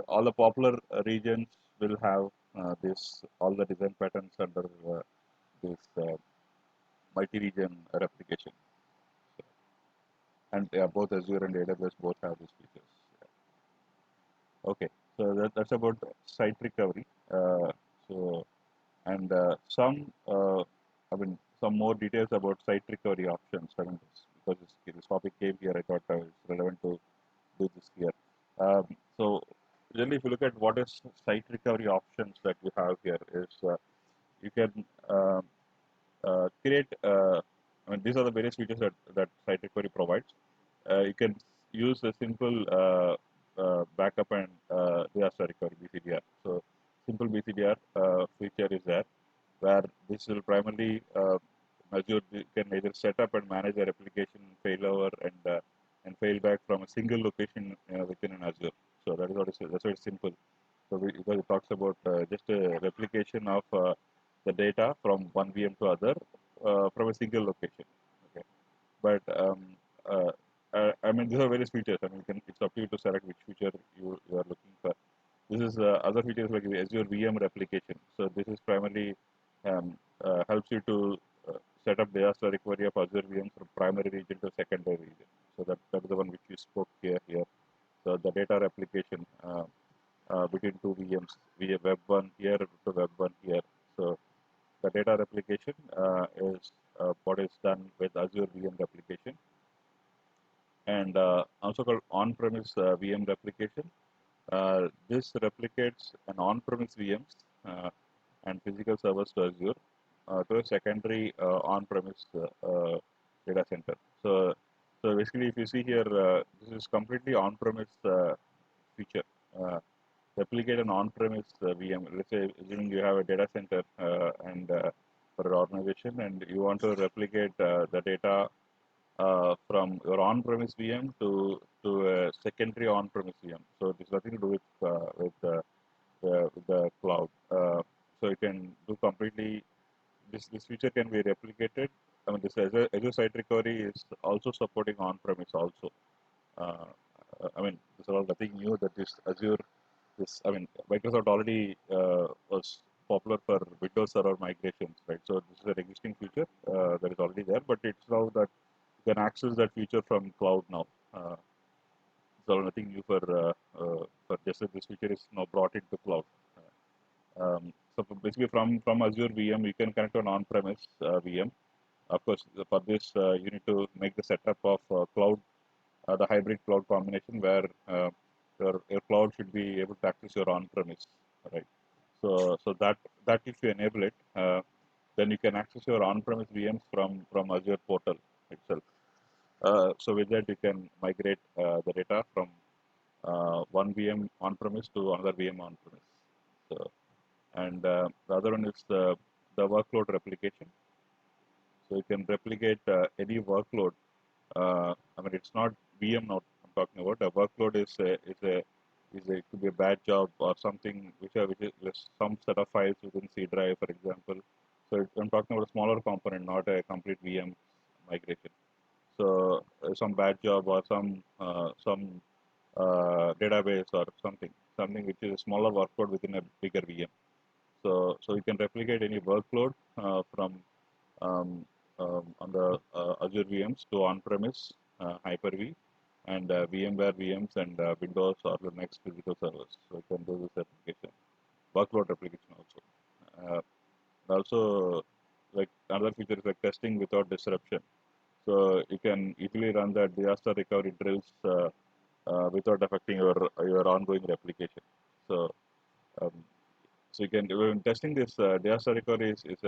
all the popular regions will have this all the design patterns under this multi-region replication. So, and yeah, both Azure and AWS both have these features. Okay, so that's about site recovery. So and I mean, some more details about site recovery options. I mean, because this topic came here, I thought it's relevant to do this here. So generally, if you look at what is site recovery options that you have here, is you can create. I mean, these are the various features that site recovery provides. You can use a simple backup and disaster recovery BCDR. So simple BCDR feature is there, where this will primarily Azure can either set up and manage the replication failover and failback from a single location within an Azure. So that is what that's why it's simple. So because it talks about just a replication of the data from one VM to other from a single location. Okay, but I mean these are various features. I mean it's up to you to select which feature you are looking for. This is other features like the Azure VM replication. So this is primarily helps you to set up disaster recovery of Azure VMs from primary region to secondary region. So that is the one which we spoke here. So the data replication between two VMs, via Web 1 here to Web 1 here. So the data replication is what is done with Azure VM replication, and also called on-premise VM replication. This replicates an on-premise VMs and physical servers to Azure to a secondary on-premise data center. So basically, if you see here, this is completely on-premise feature. Replicate an on-premise VM. Let's say, assuming you have a data center and for an organization, and you want to replicate the data from your on-premise VM to a secondary on-premise VM. So this has nothing to do with the cloud. So you can do completely. This feature can be replicated. I mean, this Azure Site Recovery is also supporting on-premise also. Uh, I mean, this is all nothing new that this Azure, this I mean, Microsoft already was popular for Windows Server migrations, right? So this is an existing feature that is already there, but it's now that you can access that feature from cloud now. It's all nothing new for just that this feature is now brought into cloud. So basically, from Azure VM, you can connect to an on-premise VM. Of course, for this, you need to make the setup of cloud, the hybrid cloud combination where your cloud should be able to access your on-premise, right? So that if you enable it, then you can access your on-premise VMs from Azure portal itself. So with that, you can migrate the data from one VM on-premise to another VM on-premise. So, and the other one is the workload replication. So you can replicate any workload. I mean, it's not VM now I'm talking about. A workload it could be a bad job or something which is some set of files within C drive, for example. So I'm talking about a smaller component, not a complete VM migration. So some bad job or some database or something which is a smaller workload within a bigger VM. So you can replicate any workload from on the Azure VMs to on-premise Hyper-V and VMware VMs and Windows or Linux physical servers. So you can do this application, workload replication also. Also, like another feature is like testing without disruption. So you can easily run the disaster recovery drills without affecting your ongoing replication. So um, so you can when testing this disaster recovery is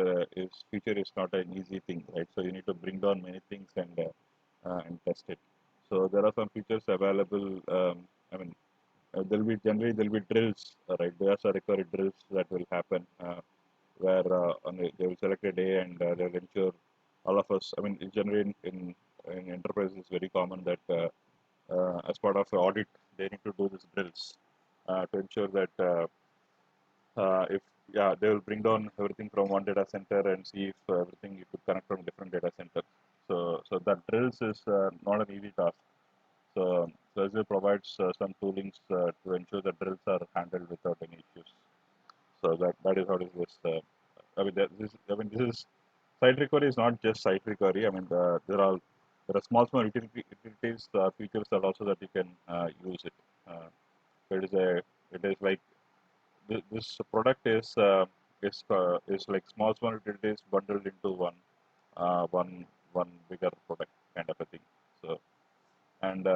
feature is not an easy thing, right? So you need to bring down many things and test it. So there are some features available. I mean, there'll be drills, right? Disaster recovery drills that will happen where they will select a day and they'll ensure all of us. I mean, generally in enterprise it's very common that as part of the audit they need to do these drills to ensure that if they will bring down everything from one data center and see if everything you could connect from different data centers. So that drills is not an easy task. So Azure provides some toolings to ensure that drills are handled without any issues. So that is how it is. I mean, this is site recovery is not just site recovery. I mean, there are small utilities features that also that you can use it. It is a it is like this product is like small utilities bundled into one bigger product kind of a thing. So and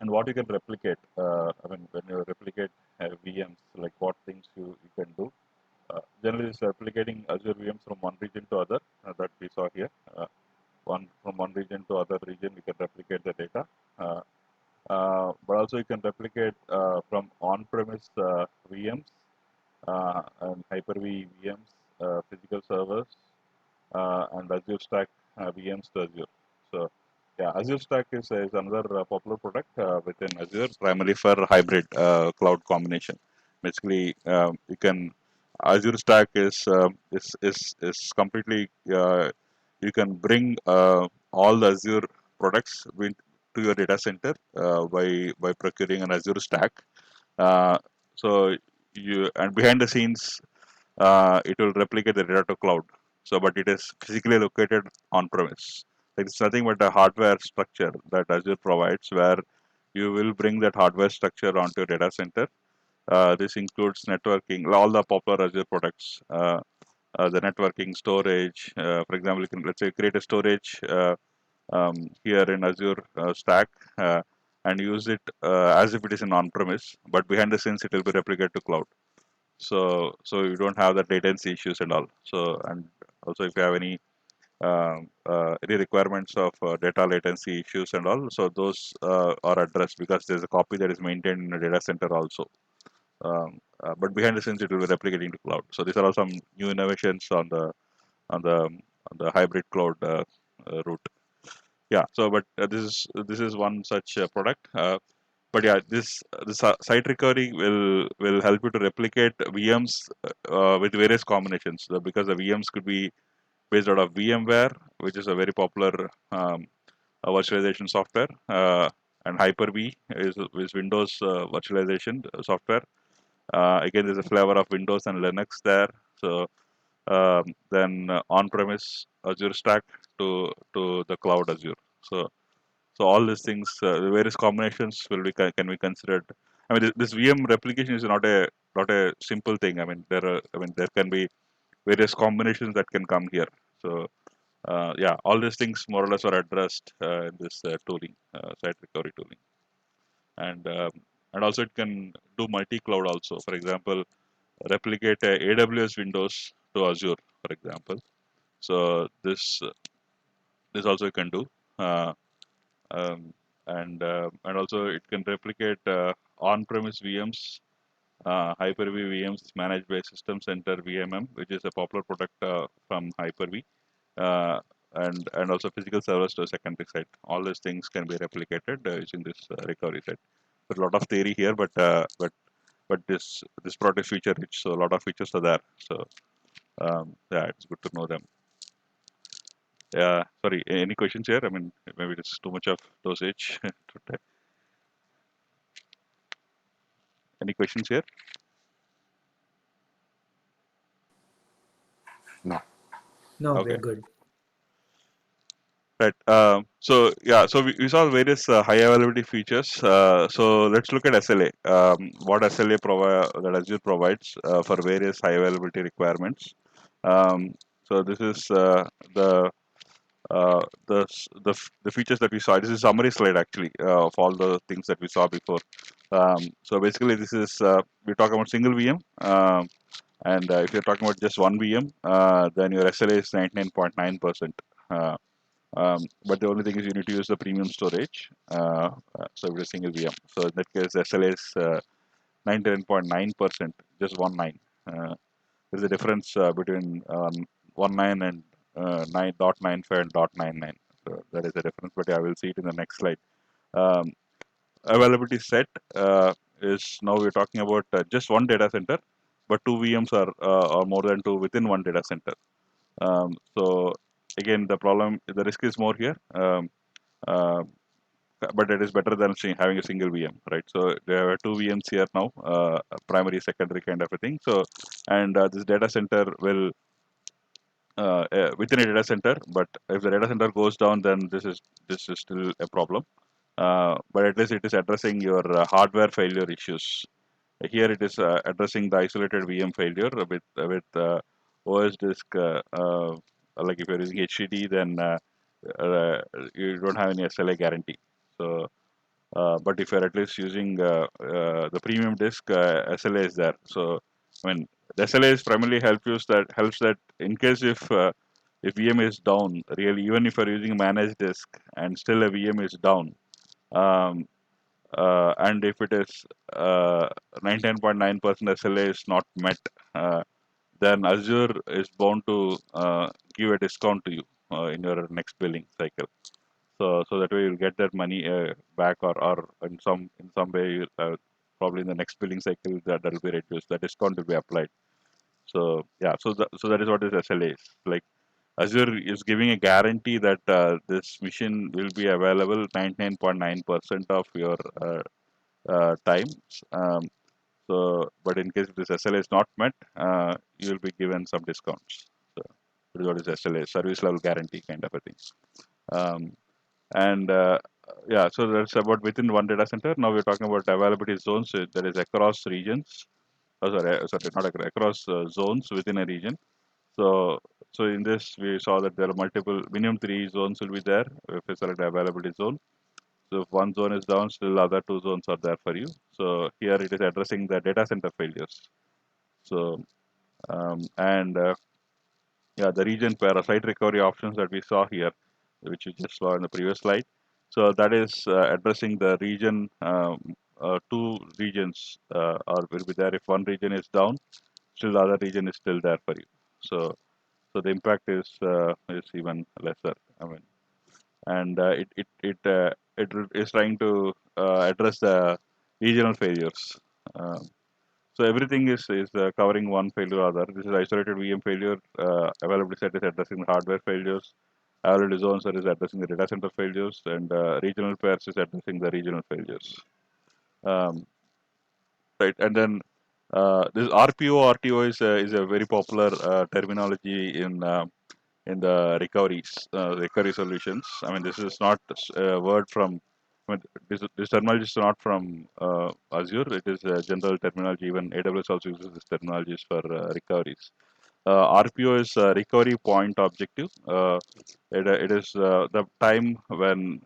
and what you can replicate. I mean, when you replicate VMs, like what things you can do. Generally, it's replicating Azure VMs from one region to other that we saw here. One from one region to other region, we can replicate the data. but also you can replicate from on-premise VMs and Hyper-V VMs, physical servers, and Azure Stack VMs to Azure. So, yeah, Azure Stack is another popular product within Azure, primarily for hybrid cloud combination. Basically, you can Azure Stack is completely you can bring all the Azure products to your data center by procuring an Azure Stack. Uh, so you and behind the scenes it will replicate the data to cloud. So, but it is physically located on premise. It's nothing but a hardware structure that Azure provides, where you will bring that hardware structure onto your data center. This includes networking, all the popular Azure products, the networking, storage. For example, you can, let's say, create a storage here in Azure Stack and use it as if it is an on-premise, but behind the scenes it will be replicated to cloud. So you don't have the latency issues and all. So, and also if you have any requirements of data latency issues and all, so those are addressed because there's a copy that is maintained in the data center also. But behind the scenes, it will be replicating to cloud. So these are all some new innovations on the on the hybrid cloud route. Yeah. So, but this is one such product. But yeah, this site recovery will help you to replicate VMs with various combinations. Because the VMs could be based out of VMware, which is a very popular virtualization software, and Hyper-V is Windows virtualization software. Again, there's a flavor of Windows and Linux there. So then on-premise Azure Stack to the cloud Azure. So all these things, the various combinations can be considered. I mean, this VM replication is not a simple thing. I mean, there can be various combinations that can come here. So yeah, all these things more or less are addressed in this tooling, site recovery tooling, and also it can do multi-cloud also. For example, replicate AWS Windows to Azure, for example. So this also you can do. Uh, um, and also it can replicate on-premise VMs, Hyper-V VMs managed by System Center VMM, which is a popular product from Hyper-V, uh, and also physical servers to a secondary site. All these things can be replicated using this recovery set. There's a lot of theory here, but this product is feature rich, so a lot of features are there. So yeah, it's good to know them. Yeah, sorry, any questions here? I mean, maybe it's too much of dosage. Any questions here? No. No, we're Okay, good. right. So yeah, so we saw various high availability features. So let's look at SLA. What SLA that Azure provides for various high availability requirements. So this is the features that we saw. This is a summary slide actually of all the things that we saw before. So basically, this is we're talking about single VM. And if you're talking about just one VM, then your SLA is 99.9%. But the only thing is you need to use the premium storage. So every single VM. So in that case, SLA is 99.9%, just 19. There's a difference between 19 and 9.95 and 0.99. So that is the difference, but yeah, I will see it in the next slide. Um, Availability set is now we're talking about just one data center, but two VMs are more than two within one data center. So again, the risk is more here, uh, but it is better than having a single VM, right? So there are two VMs here now, primary, secondary kind of a thing. So, and this data center will within a data center, but if the data center goes down, then this is still a problem. But at least it is addressing your hardware failure issues. Here it is addressing the isolated VM failure with OS disk. Like if you're using HDD, then uh, you don't have any SLA guarantee. So, but if you're at least using the premium disk, SLA is there. So, I mean, the SLA is primarily helps that in case if VM is down, really, even if you're using a managed disk and still a VM is down, um, and if it is 99.9% SLA is not met, then Azure is bound to give a discount to you in your next billing cycle. So that way you'll get that money back, or in some way probably in the next billing cycle that will be reduced. The discount will be applied. So yeah, so that is what this SLA is. Like Azure is giving a guarantee that this machine will be available 99.9% of your time. Um, but in case this SLA is not met, you will be given some discounts. So that is what is SLA, service level guarantee kind of a thing. Um, and yeah, so that's about within one data center. Now we're talking about availability zones. That is across regions. Sorry, not across zones within a region. So, so in this, we saw that there are multiple, minimum 3 zones will be there if you select the availability zone. So if one zone is down, still other 2 zones are there for you. So here it is addressing the data center failures. So, and yeah, the region pair site recovery options that we saw here, which you just saw in the previous slide. So that is addressing the region, 2 regions or will be there if one region is down, still the other region is still there for you. So the impact is even lesser. I mean, and it is trying to address the regional failures. Um, so everything is covering one failure or other. This is isolated VM failure. Availability set is addressing the hardware failures. Availability zones is addressing the data center failures, and regional pairs is addressing the regional failures. Um, right, and then this RPO RTO is a very popular terminology in the recovery solutions. I mean, this is not a word from, I mean, this terminology is not from Azure. It is a general terminology. Even AWS also uses this terminologies for recoveries. RPO is recovery point objective. It is the time when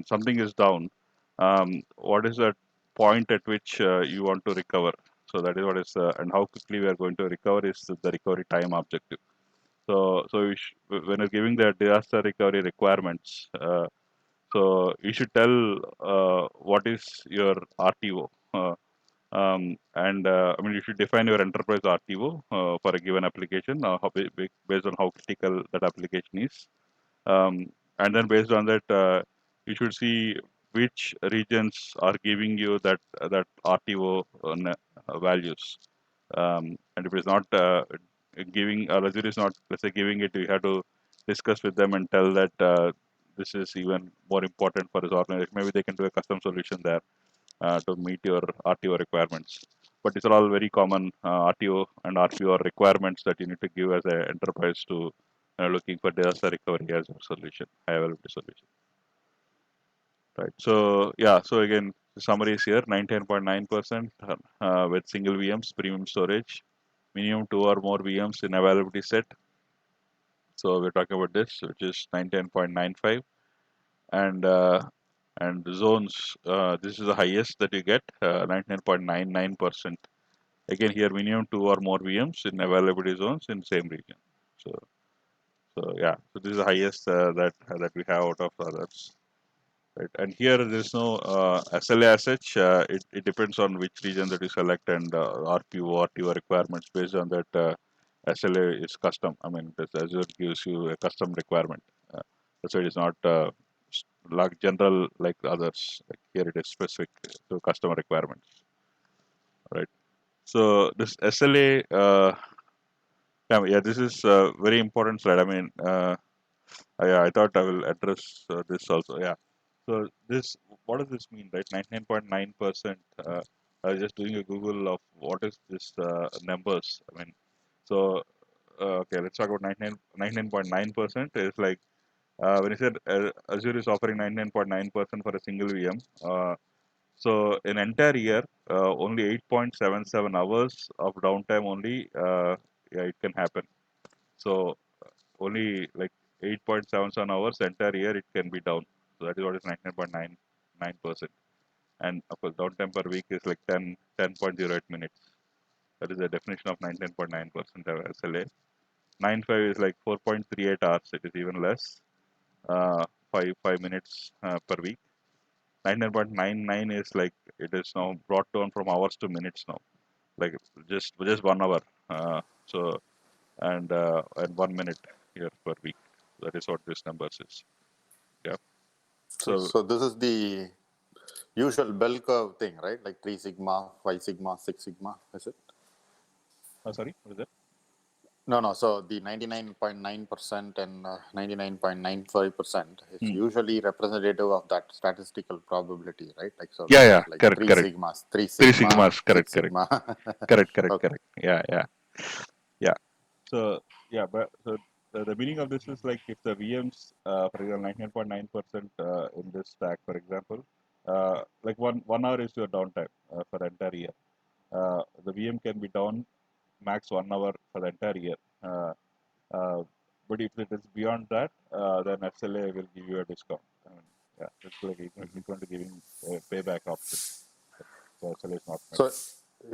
something is down. What is the point at which you want to recover? So that is what is, and how quickly we are going to recover is the recovery time objective. So when you're giving the disaster recovery requirements, you should tell what is your RTO. And I mean, you should define your enterprise RTO for a given application, based on how critical that application is. And then based on that, you should see which regions are giving you that RTO values. And if it's not giving, or Azure is not, let's say, giving it, you have to discuss with them and tell that this is even more important for this organization. Maybe they can do a custom solution there to meet your RTO requirements. But these are all very common RTO and RPO requirements that you need to give as an enterprise to looking for disaster recovery as a solution, high availability solution. Right. So yeah. So again, the summary is here: 99.9% with single VMs, premium storage, minimum 2 or more VMs in availability set. So we're talking about this, which is 99.95, and the zones. This is the highest that you get, 99.99%. Again, here minimum 2 or more VMs in availability zones in same region. So yeah. So this is the highest that we have out of others. Right. And here there is no SLA as such. It depends on which region that you select, and RPO, RTO requirements based on that. SLA is custom. I mean, Azure gives you a custom requirement. So it is not like general like others. Like here it is specific to customer requirements. Right. So this SLA, yeah, this is a very important slide. I mean, I thought I will address this also. Yeah. So this, what does this mean, right? 99.9%. I was just doing a Google of what is this numbers. I mean, so okay, let's talk about 99.9% is like when you said Azure is offering 99.9% for a single VM. So in entire year, only 8.77 hours of downtime only. Yeah, it can happen. So only like 8.77 hours entire year it can be down. So that is what is 99.99%. And of course, downtime per week is like 10.08 minutes. That is the definition of 99.9% SLA. 9.5 is like 4.38 hours. It is even less, 5 minutes per week. 99.99 is like it is now brought down from hours to minutes now. Like just 1 hour. So and 1 minute here per week. That is what this numbers is. Yeah. So So this is the usual bell curve thing, right? Like 3 sigma, 5 sigma, 6 sigma, is it? sorry, what is that? No. So the 99.9% and 99.95% is Hmm. usually representative of that statistical probability, right? Like so, Yeah, yeah, like correct, three correct. sigmas, 3 Three sigma, sigmas, correct, 6 correct, sigma. correct. Okay. Yeah, yeah, yeah. So yeah, but so the meaning of this is like if the VMs, for example, 99.9% in this stack, for example, like 1 hour is your downtime for the entire year. The VM can be down max 1 hour for the entire year. Uh, but if it is beyond that, then SLA will give you a discount. I mean, yeah, it's like equal to giving a payback option. So SLA is not met. So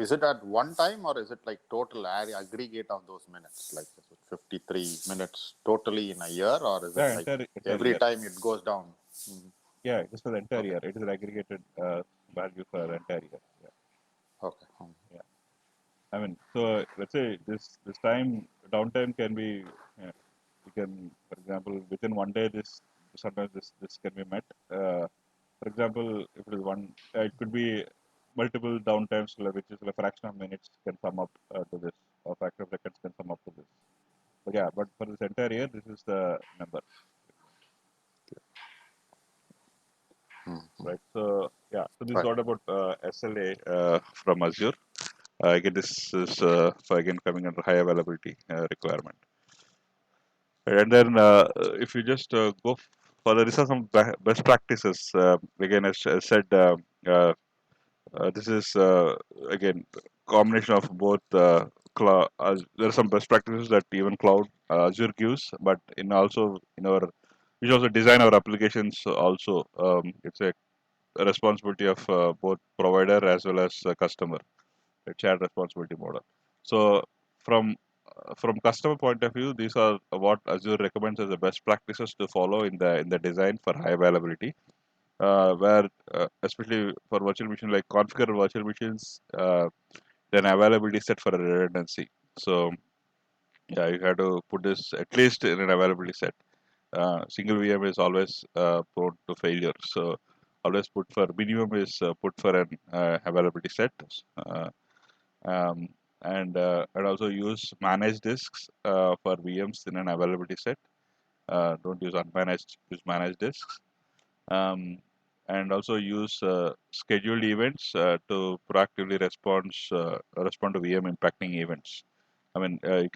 is it at one time or is it like total aggregate of those minutes? Like is it 53 minutes totally in a year or is it Yeah, like entire every year. time it goes down? Mhm. Yeah, just for the entire Okay. year. It is an aggregated value for the entire year. Yeah, Okay. yeah. I mean, so let's say this time downtime can be, you can, for example, within 1 day, this sometimes this can be met. For example, if it is it could be multiple downtimes, which is a fraction of minutes can sum up to this, or fraction of seconds can sum up to this. But yeah, but for this entire year, this is the number, right? So yeah, so this is Right. what about SLA from Azure. Again, this is for again coming under high availability requirement. And then if you just go further, these are some best practices. Again, as I said, this is again combination of both cloud. There are some best practices that even cloud Azure gives, but in also in our we should also design our applications. Also, it's a responsibility of both provider as well as customer. A shared responsibility model. So from customer point of view, these are what Azure recommends as the best practices to follow in the design for high availability. Where especially for virtual machine, like configure virtual machines, then availability set for a redundancy. So yeah, you have to put this at least in an availability set. Single VM is always prone to failure. So always put for minimum is put for an availability set. Uh, um, and also use managed disks for VMs in an availability set. Don't use unmanaged, use managed disks. Um, and also use scheduled events to proactively respond to VM impacting events. I mean, you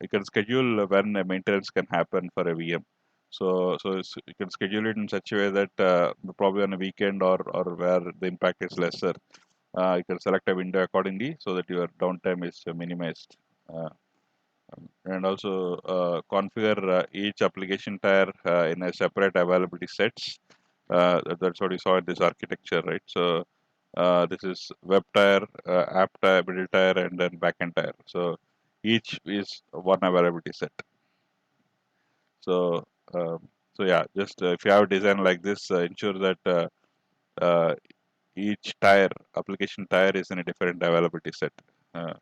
can schedule when a maintenance can happen for a VM. So you can schedule it in such a way that probably on a weekend or where the impact is lesser, you can select a window accordingly so that your downtime is minimized. Uh, and also configure each application tier in a separate availability sets. That's what you saw in this architecture, right? So this is web tier, app tier, middle tier, and then backend tier. So each is one availability set. So so yeah, just if you have a design like this, ensure that uh, each tier, application tier, is in a different availability set. Uh,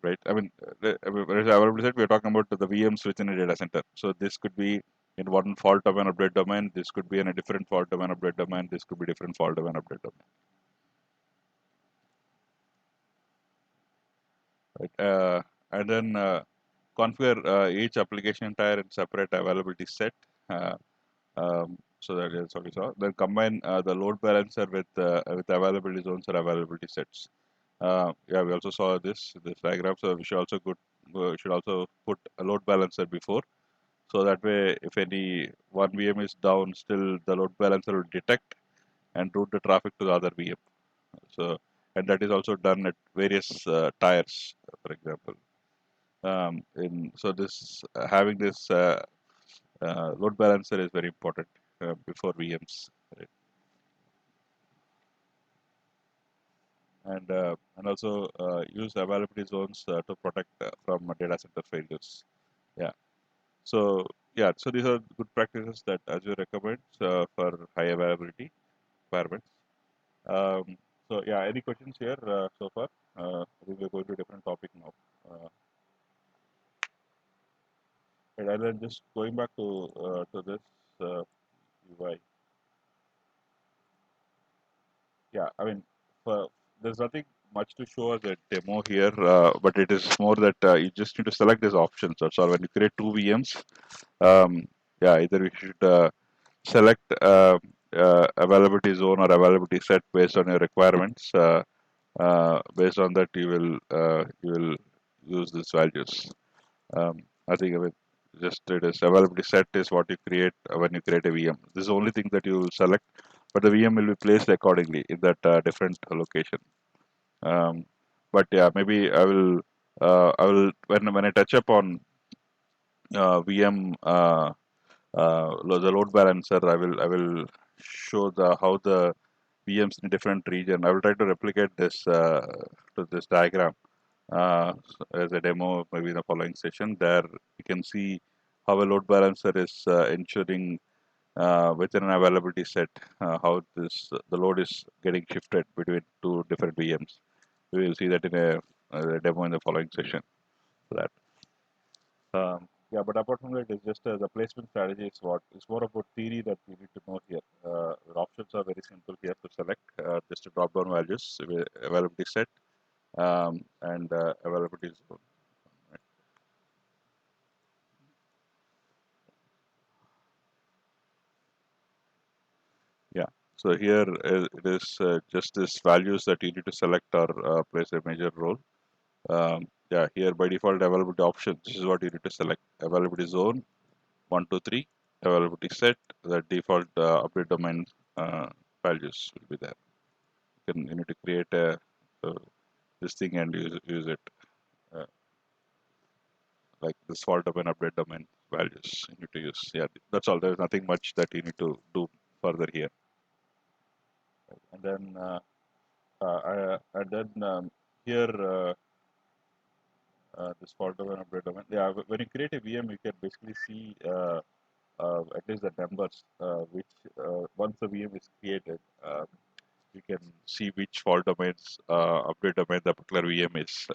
right? I mean, when it's availability set, we're talking about the VMs within a data center. So this could be in one fault domain update domain. This could be in a different fault domain update domain. This could be different fault domain update domain. Right? And then configure each application tier in separate availability set. Uh, so that is what we saw. Then combine the load balancer with availability zones or availability sets. Yeah, we also saw this diagram. So we should also put a load balancer before. So that way, if any one VM is down, still the load balancer will detect and route the traffic to the other VM. So, and that is also done at various tiers, for example. So this having this load balancer is very important before VMs, right? And also use availability zones to protect from data center failures. Yeah. So yeah, so these are good practices that Azure recommends for high availability. requirements. So yeah, any questions here so far? We will go to a different topic now. And then just going back to this UI. Yeah, I mean, for, there's nothing much to show as a demo here, but it is more that you just need to select these options. That's all. When you create two VMs, yeah, either you should select availability zone or availability set based on your requirements. Based on that, you will use these values. I think, I mean, just it is availability set is what you create when you create a VM. This is the only thing that you will select, but the VM will be placed accordingly in that different location. Um, but yeah, maybe I will when I touch up on VM the load balancer, I will show the how the VMs in different region. I will try to replicate this to this diagram as a demo maybe in the following session. There you can see how a load balancer is ensuring within an availability set how this the load is getting shifted between two different VMs. We will see that in a demo in the following session for that. Yeah, but apart from that, it's just the placement strategy is what it's more about theory that we need to know here. The options are very simple here to select just a drop down values, availability set, and availability zone. Right? Yeah. So here it is just this values that you need to select or place a major role. Yeah, here by default availability options. This is what you need to select: availability zone 1, 2, 3, availability set. The default update domain values will be there. You need to create uh, this thing and use it uh, like this fault domain update domain values you need to use. Yeah, that's all. There's nothing much that you need to do further here. And then here this fault domain update domain. Yeah, when you create a VM, you can basically see at least the numbers which once the VM is created. You can see which fault domains update domain the particular VM is.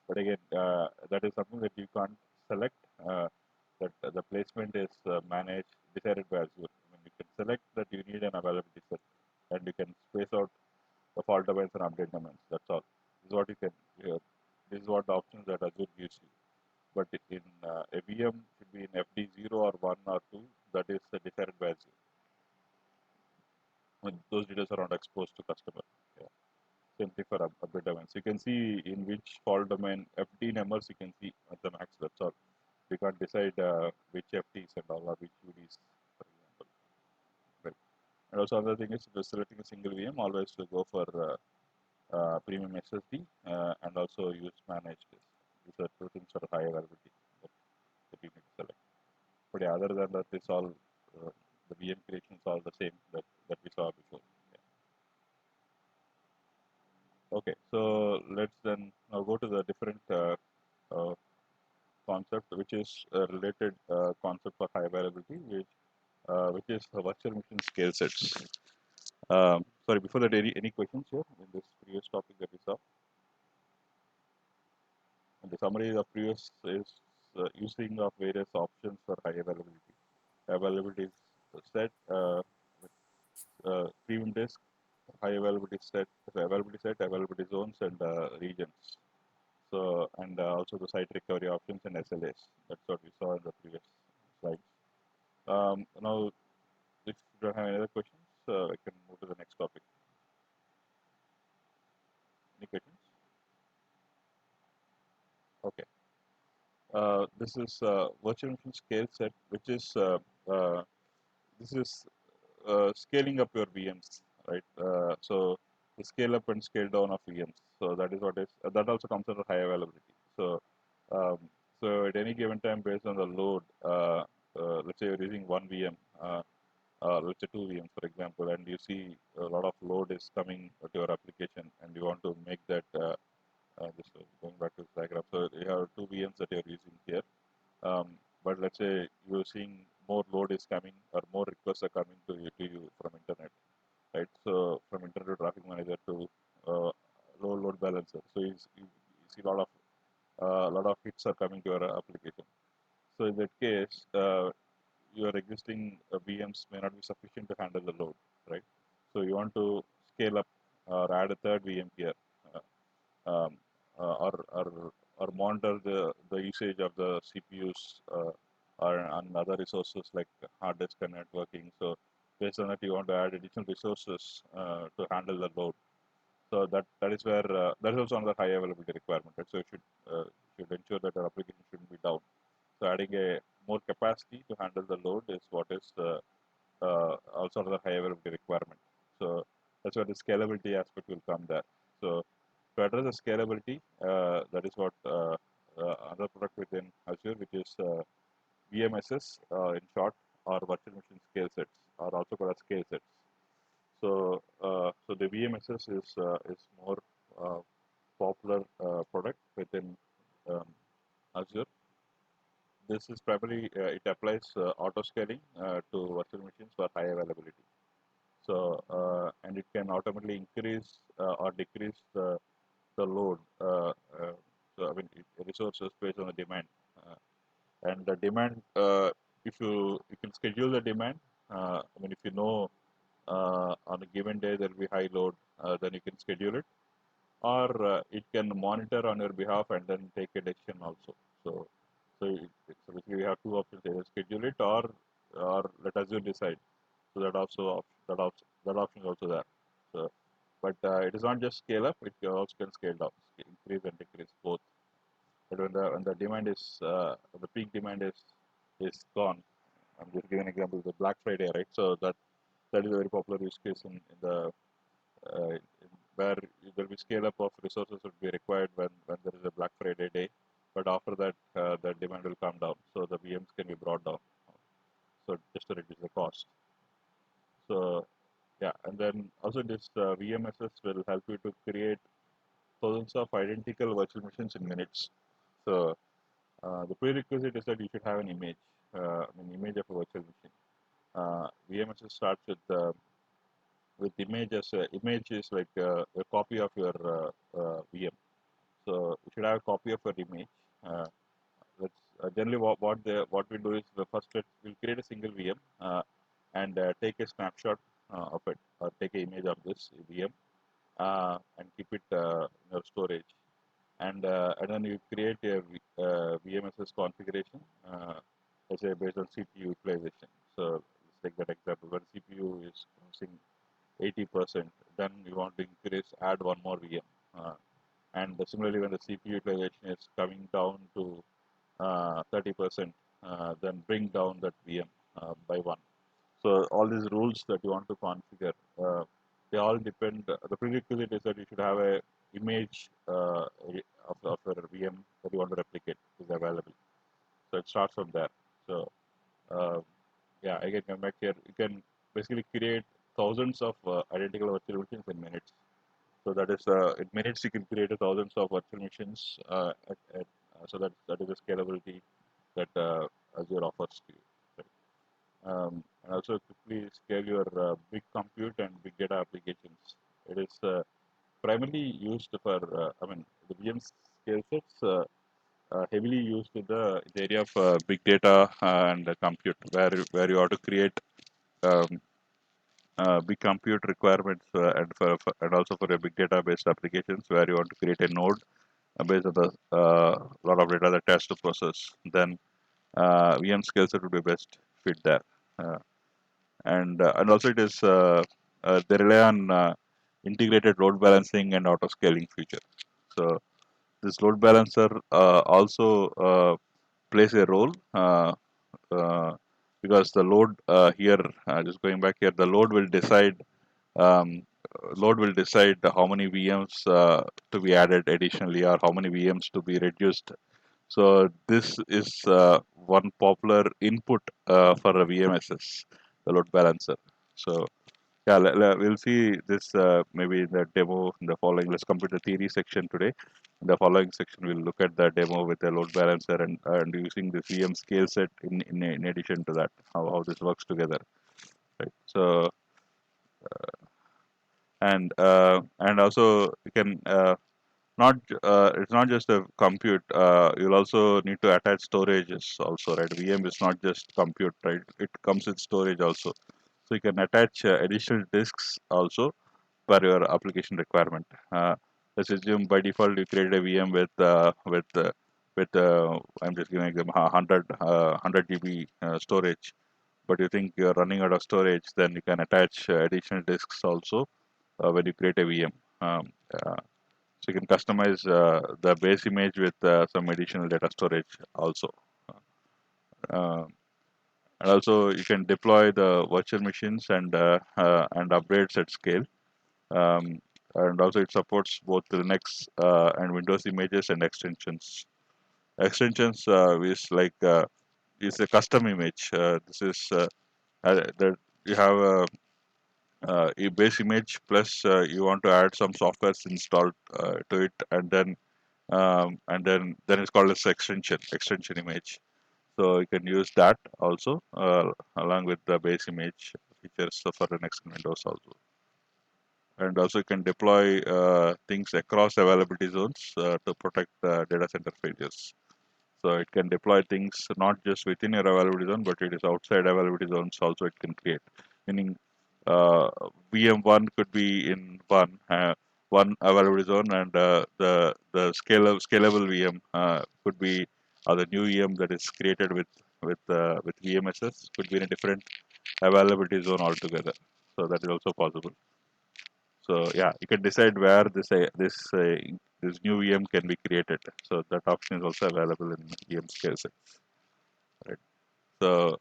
But again, that is something that you can't select. That the placement is managed, decided by Azure. I mean, you can select that you need an availability set, and you can space out the fault domains and update domains. That's all. This is what you can. This is what the options that Azure gives you. But in a VM should be in FD0 or 1 or 2. That is decided by Azure. When those details are not exposed to customer. Yeah. Same thing for update domains. You can see in which fault domain FD numbers you can see at the max. That's all. We can't decide which FTs and all or which UDs, for example. Right. And also another thing is if you're selecting a single VM, always to go for premium SSD and also use managed disk. These are two things for high availability that you need to select. But yeah, other than that, it's all the VM creation is all the same that we saw before. Yeah. Okay, so let's then now go to the different uh, concept, which is a related concept for high availability, which is the virtual machine scale sets. Sorry, before that, any questions here in this previous topic that we saw? And the summary of previous is using of various options for high availability. Availability is set, premium disk, high availability set, availability zones, and regions. So, and also the site recovery options and SLAs. That's what we saw in the previous slides. Now, if you don't have any other questions, I can move to the next topic. Any questions? Okay. This is virtual machine scale set, which is this is scaling up your VMs, right? So the scale up and scale down of VMs. So that is what is that also comes under high availability. So um, so at any given time, based on the load, let's say you're using one VM. Let's say two VMs, for example, and you see a lot of load is coming to your application, and you want to make that just going back to the diagram. So you have two VMs that you're using here, but let's say you're seeing more load is coming or more requests are coming to you from internet, right? balancer. So you see a lot of hits are coming to your application. So in that case, your existing VMs may not be sufficient to handle the load, right? So you want to scale up or add a third VM here, uh, um, or monitor the usage of the CPUs or on other resources like hard disk and networking. So based on that, you want to add additional resources to handle the load. So that is where that is also another high availability requirement. Right? So you should ensure that your application shouldn't be down. So adding a more capacity to handle the load is what is also another high availability requirement. So that's where the scalability aspect will come there. So to address the scalability, that is what another product within Azure, which is VMSS in short, or virtual machine scale sets, or also called as scale sets. So the VMSS is more popular product within um, Azure. This is primarily it applies auto scaling to virtual machines for high availability. So and it can automatically increase or decrease the load. So I mean resources based on the demand, and the demand. If you can schedule the demand. I mean if you know on a given day there will be high load, then you can schedule it, or it can monitor on your behalf and then take a decision also. So, so basically we have two options: either schedule it or let Azure decide. So that option is also there. So, but it is not just scale up; it also can scale down, increase and decrease both. But when the demand is the peak demand is gone. I'm just giving an example: the Black Friday, right? So that is a very popular use case in the uh, where there will be scale up of resources would be required when there is a Black Friday day. But after that, the demand will come down, so the VMs can be brought down. So just to reduce the cost. So yeah, and then also this VMSS will help you to create thousands of identical virtual machines in minutes. So the prerequisite is that you should have an image, an image of a virtual machine. VMSS starts with images. Image is like a copy of your VM. So you should have a copy of your image. Uh, that's generally what we do is the first we'll create a single VM and take a snapshot of it, or take an image of this VM and keep it in your storage. And then you create a VMSS configuration, let's say based on CPU utilization. So let's take that example where CPU is using 80%, then you want to add one more VM. And similarly, when the CPU utilization is coming down to 30%, then bring down that VM by one. So all these rules that you want to configure, they all depend. The prerequisite is that you should have a image of your VM that you want to replicate is available. So it starts from there. So uh, yeah, I can come back here. You can basically create thousands of identical virtual machines in minutes. So that is in minutes you can create thousands of virtual machines. So that is the scalability that Azure offers to you. Right? And also quickly scale your big compute and big data applications. It is primarily used for the VM scale sets. Heavily used in the area of big data and compute, where you have to create um, big compute requirements and also for a big data based applications where you want to create a node based on the lot of data that has to process. Then VM scale set would be best fit there. Uh, and also it is they rely on integrated load balancing and auto scaling feature. So this load balancer also plays a role because the load here, just going back here, the um, load will decide how many VMs to be added additionally or how many VMs to be reduced. So this is one popular input for a VMSS, the load balancer. So yeah, we'll see this maybe in the demo in the following. Let's complete the theory section today. In the following section, we'll look at the demo with the load balancer and using the VM scale set in addition to that, how this works together. Right. So and also you can it's not just a compute. You'll also need to attach storages also, right? VM is not just compute, right? It comes with storage also. So you can attach additional disks also for your application requirement. Let's assume by default you create a VM with I'm just giving them 100 GB storage, but you think you're running out of storage, then you can attach additional disks also when you create a VM. Um, uh, so you can customize the base image with some additional data storage also. Uh, and also you can deploy the virtual machines and upgrades at scale. Um, and also it supports both Linux and Windows images and extensions. Extensions is a custom image. This is that you have a base image plus you want to add some softwares installed to it, and then it's called as extension image. So you can use that also along with the base image features for Linux and Windows also. And also you can deploy things across availability zones to protect data center failures. So it can deploy things not just within your availability zone, but it is outside availability zones also it can create. Meaning VM1 could be in one availability zone, and the scalable VM could be the new VM that is created with VMSS could be in a different availability zone altogether. So that is also possible. So yeah, you can decide where this new VM can be created. So that option is also available in VM scale sets, right? So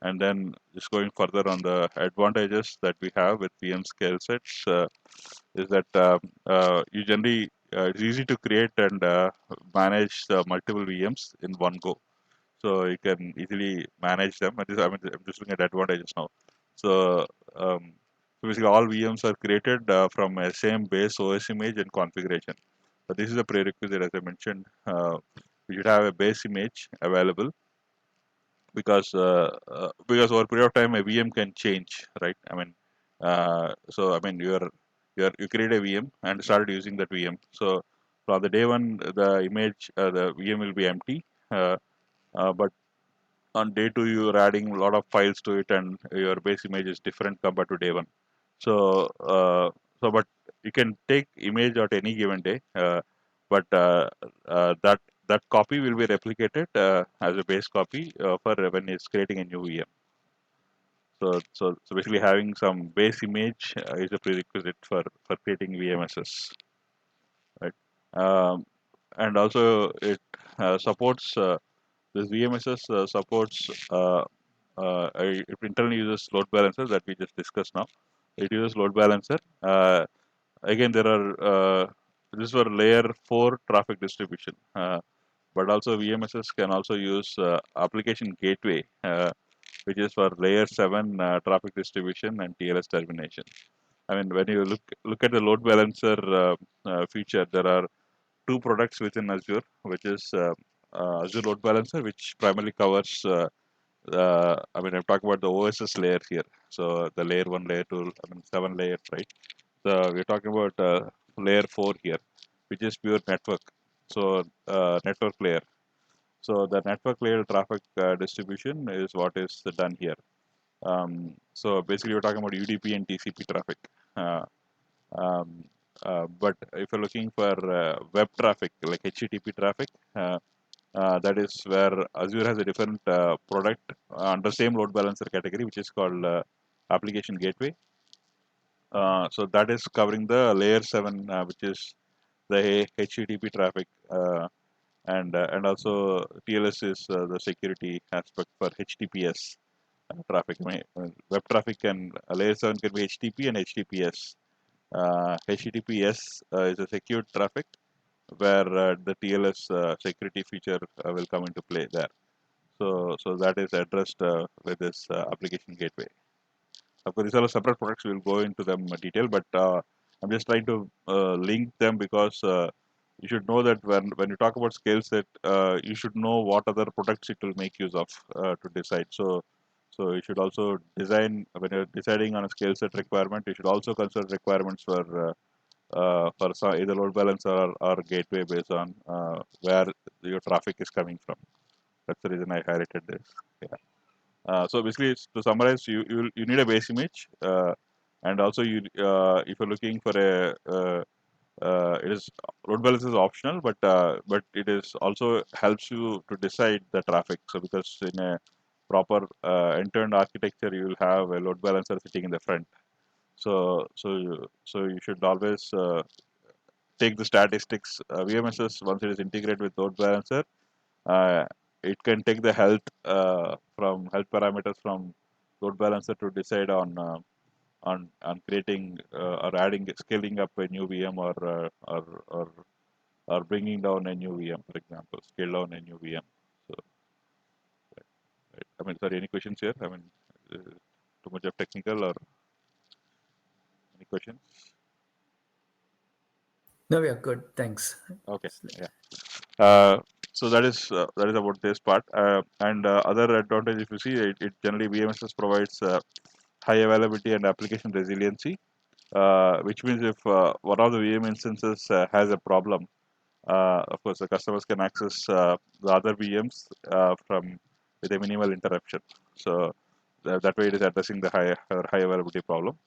and then just going further on the advantages that we have with VM scale sets is that usually it's easy to create and manage multiple VMs in one go. So you can easily manage them. I'm just looking at advantages now. So, so basically, all VMs are created from a same base OS image and configuration. So this is a prerequisite, as I mentioned. We should have a base image available because over a period of time a VM can change, right? You create a VM and started using that VM. So from the day one, the VM will be empty. But on day two you're adding a lot of files to it and your base image is different compared to day one. So uh, so but you can take image at any given day, but that copy will be replicated as a base copy for when it's creating a new VM. So basically having some base image is a prerequisite for creating VMSs, right? um, and also it supports this VMSs supports it internally uses load balancer that we just discussed now. It uses load balancer. Again, there are this is for layer 4 traffic distribution, but also VMSs can also use application gateway, which is for layer 7 traffic distribution and TLS termination. I mean, when you look at the load balancer feature, there are two products within Azure, which is Azure Load Balancer, which primarily covers I'm talking about the OSS layer here. So the layer 1, layer 2, 7 layers, right? So we're talking about layer 4 here, which is pure network. So network layer. So the network layer traffic distribution is what is done here. So basically, we're talking about UDP and TCP traffic. Uh, um, but if you're looking for web traffic, like HTTP traffic, that is where Azure has a different product under same load balancer category, which is called application gateway. So that is covering the layer 7, which is the HTTP traffic, and also TLS is the security aspect for HTTPS traffic. Web traffic can layer 7 can be HTTP and HTTPS. HTTPS is a secured traffic where the TLS security feature will come into play there. So that is addressed with this application gateway. Of course, these are separate products. We'll go into them in detail, but I'm just trying to link them because you should know that when you talk about scale set, you should know what other products it will make use of to decide. So you should also design when you're deciding on a scale set requirement. You should also consider requirements for for some, either load balancer or gateway based on where your traffic is coming from. That's the reason I highlighted this. Yeah. So basically, to summarize, you need a base image, and also if you're looking for it is load balancer is optional, but it is also helps you to decide the traffic. So because in a proper end-to-end architecture, you will have a load balancer sitting in the front. So you should always take the statistics. VMSS, once it is integrated with load balancer, uh, it can take the health parameters from load balancer to decide on creating or adding scaling up a new VM or bringing down a new VM, for example, scale down a new VM. So, right. I mean, sorry, any questions here? I mean, uh, too much of technical or any questions? No, we are good. Thanks. Okay, yeah. So that is about this part. And other advantage, if you see, it generally VMSS provides high availability and application resiliency, which means if one of the VM instances has a problem, of course, the customers can access the other VMs from with a minimal interruption. So that way, it is addressing the high availability problem.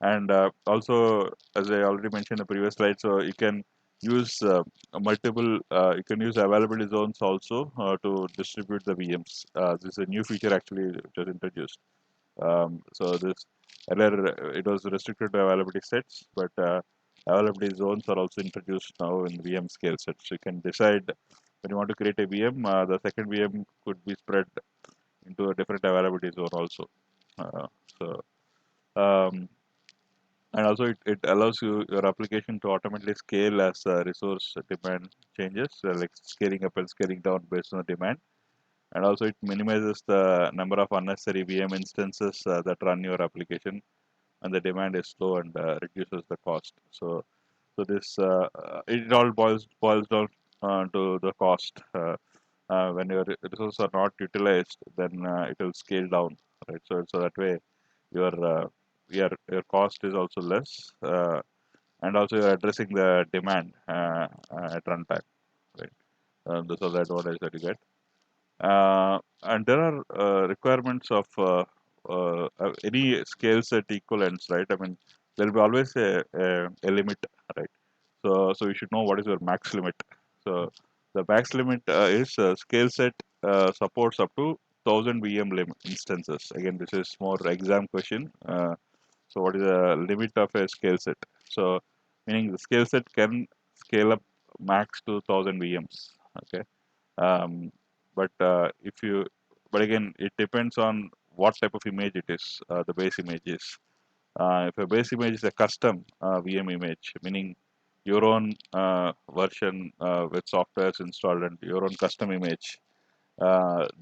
And also, as I already mentioned in the previous slide, so you can use you can use availability zones also to distribute the VMs. This is a new feature actually which was introduced. So this earlier it was restricted to availability sets, but availability zones are also introduced now in VM scale sets. So you can decide when you want to create a VM, the second VM could be spread into a different availability zone also. Uh, so um, and also it allows your application to automatically scale as resource demand changes, like scaling up and scaling down based on the demand. And also it minimizes the number of unnecessary VM instances that run your application, and the demand is low and reduces the cost. So this it all boils down to the cost. When your resources are not utilized, then it will scale down, right? So that way your your cost is also less, and also you're addressing the demand at runtime, right? Those are the advantages that you get. And there are requirements of any scale set equivalents, right? I mean, there will be always a limit, right? So you should know what is your max limit. So the max limit is scale set supports up to 1000 VM instances. Again, this is more exam question. So what is the limit of a scale set? So meaning the scale set can scale up max to 1000 VMs. Okay. Um, but if you, but again, it depends on what type of image it is. The base image is. If a base image is a custom VM image, meaning your own version with softwares installed and your own custom image,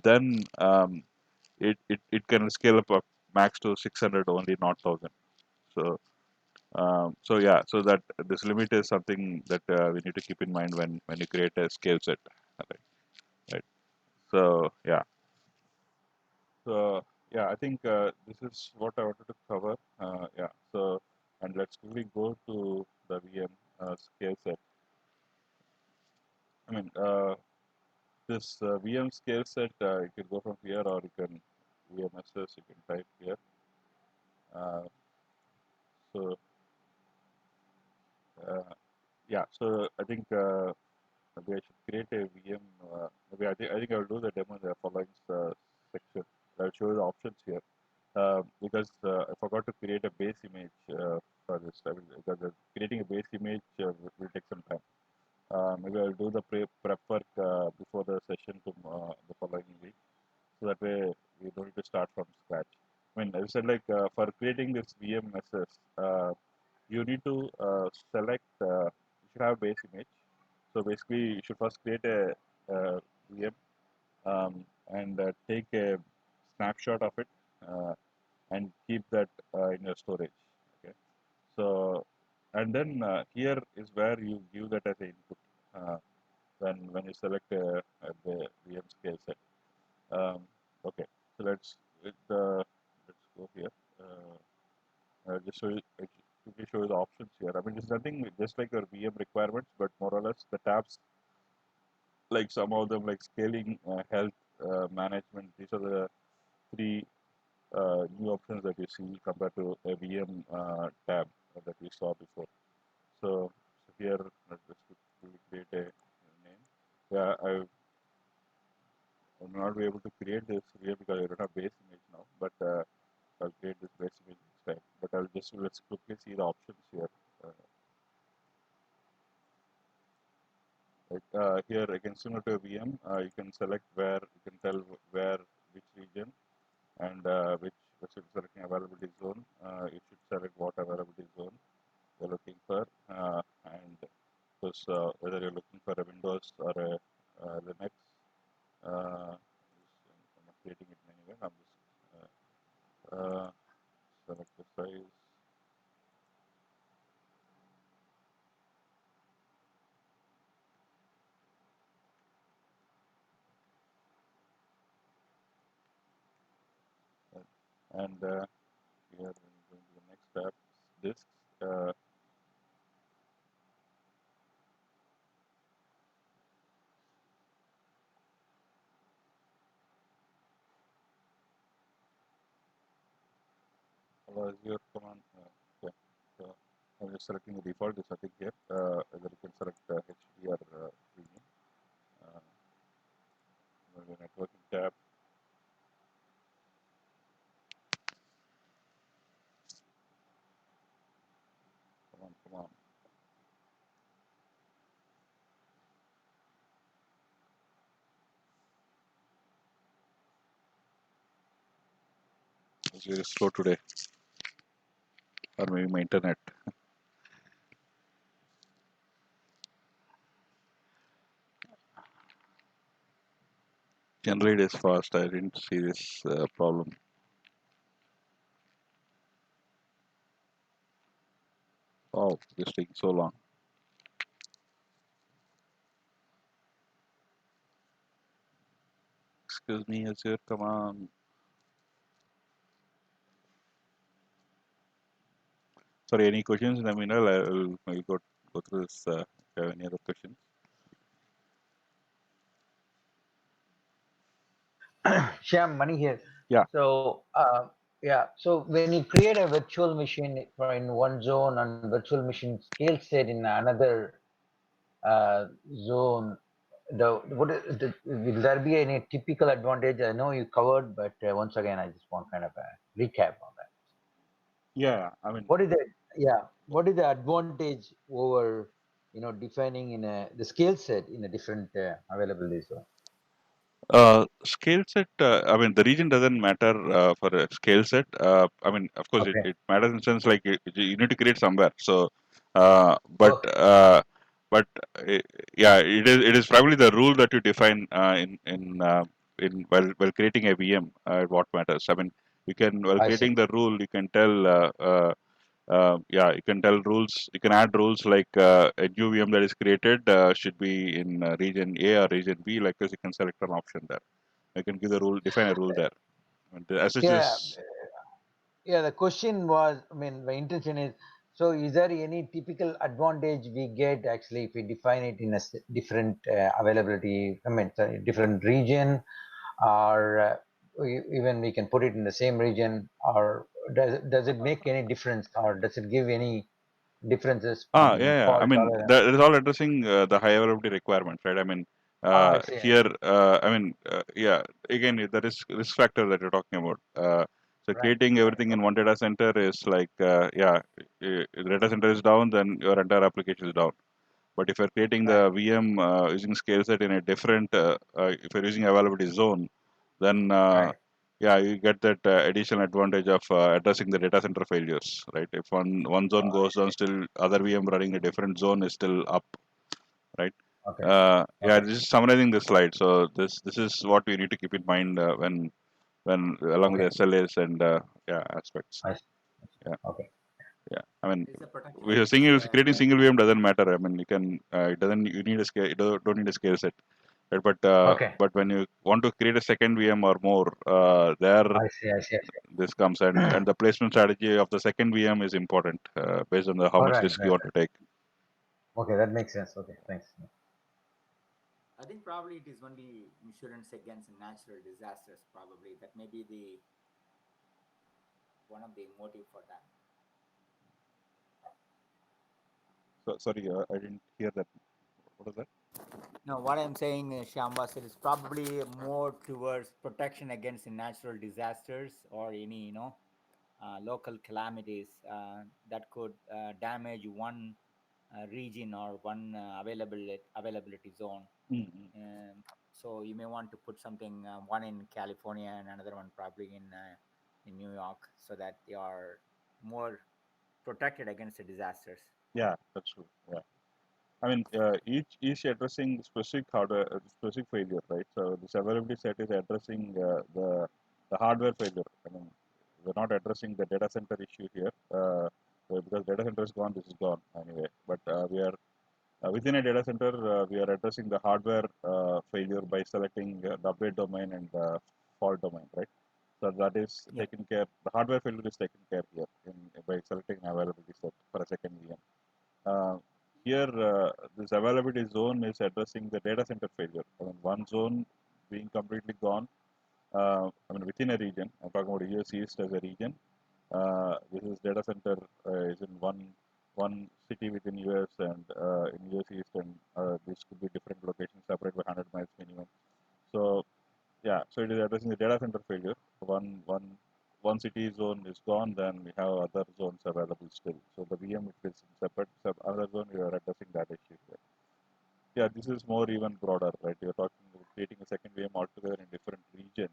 then it can scale up max to 600 only, not 1000. So so yeah, so that this limit is something that we need to keep in mind when you create a scale set, right? Right. So yeah, so yeah, I think this is what I wanted to cover. Yeah. So and let's quickly go to the VM scale set. I mean, this VM scale set, you can go from here, or you can VMSS. You can type here. Uh, so uh, yeah, so I think. Maybe I should create a VM. Maybe I think I'll do the demo in the following section. I'll show you the options here because I forgot to create a base image for this. I mean, because creating a base image will take some time. Maybe I'll do the prep work before the session to the following week, so that way we don't need to start from scratch. I mean, as I said, like for creating this VMSS, you need to select. You should have a base image. So basically, you should first create a VM and take a snapshot of it and keep that in your storage. Okay. So and then here is where you give that as an input when you select the VM scale set. Um, okay. So let's go here. Just so you, quickly show you the options here. I mean, it's nothing just like your VM requirements, but more or less the tabs, like some of them, like scaling, health, management. These are the three new options that you see compared to a VM tab that we saw before. So here, let's just quickly create a name. Yeah, I will not be able to create this here because I don't have base image now, but I'll create this base image next time. But let's quickly see the options here. Uh, here again, similar to a VM, you can select where, you can tell where, which region, and which selecting availability zone. You should select what availability zone you're looking for, and because whether you're looking for a Windows or a Linux. I'm not creating it anyway. I'm just select the size. And here, when you go to the next tab, disks. Azure command. Okay. So I'm just selecting the default setting here. Whether you can select HD or premium. Uh, the networking tab. Come on. Azure is slow today, or maybe my internet. Generate is fast. I didn't see this problem. Oh, it's taking so long. Excuse me, Azure, come on. Sorry, any questions? I mean, I'll go through this. If you have any other questions? Shyam, Mani here. Yeah. So, yeah, so when you create a virtual machine in one zone and virtual machine scale set in another zone, will there be any typical advantage? I know you covered, but once again, I just want kind of a recap on that. Yeah, I mean, What is the advantage over defining in the scale set in a different availability zone? scale set, I mean, the region doesn't matter for a scale set. I mean, of course, Okay. it matters in the sense like you need to create somewhere. So, uh, but Okay. uh, but yeah, it is probably the rule that you define in while creating a VM. What matters? I mean, you can while I see. creating the rule, you can tell. Yeah, you can tell rules. You can add rules like a new VM that is created should be in region A or region B. Like this, you can select an option there. You can give the rule, define a rule there. And as such Yeah, is, yeah. The question was, I mean, my intention is, so is there any typical advantage we get actually if we define it in a different availability? I mean, sorry, different region, or even we can put it in the same region, or does it make any difference, or does it give any differences yeah, yeah. I fault mean, tolerance? that is all addressing the high availability requirements, right? I mean, I see. I here, see. yeah. Again, the risk factor that you're talking about. So Right. creating Right. everything in one data center is like, yeah, the data center is down, then your entire application is down. But if you're creating Right. the VM using scale set in a different, if you're using availability zone, then Right. yeah, you get that additional advantage of addressing the data center failures, right? If one zone I goes down, see. still other VM running a different zone is still up, right? Okay. Yeah, Okay. this is summarizing the slide. So this is what we need to keep in mind when along with Okay. SLAs and yeah aspects. I see. Yeah, Okay. yeah. I mean, There's a we are protection creating where single VM doesn't matter. I mean, you can it doesn't you need a scale. You don't need a scale set. right? Okay. But when you want to create a second VM or more, there I see. I see. I see. this comes, and the placement strategy of the second VM is important based on how All much right. risk you want to take. Okay, that makes sense. Okay, thanks. I think probably it is only insurance against natural disasters. Probably that may be the one of the motive for that. So sorry, I didn't hear that. What is that? No, what I'm saying, Shambas, it is probably more towards protection against the natural disasters or any, local calamities that could damage one region or one availability zone. Mm-hmm. So you may want to put something, one in California and another one probably in New York, so that they are more protected against the disasters. Yeah, that's true. Yeah. I mean, each addressing specific hardware, specific failure, right? So this availability set is addressing the hardware failure. I mean, we're not addressing the data center issue here because data center is gone. This is gone anyway. But we are within a data center. We are addressing the hardware failure by selecting the update domain and the fault domain, right? So that is Yeah. taken care. The hardware failure is taken care here by selecting an availability set for a second VM. Here, this availability zone is addressing the data center failure. I mean, one zone being completely gone. I mean, within a region. I'm talking about US East as a region. This is data center is in one city within US and in US East, and this could be different locations separated by 100 miles minimum. So yeah, so it is addressing the data center failure. One city zone is gone, then we have other zones available still. So the VM it is separate, other zone we are addressing that issue here. Yeah, this is more even broader, right? You're talking about creating a second VM altogether in different region,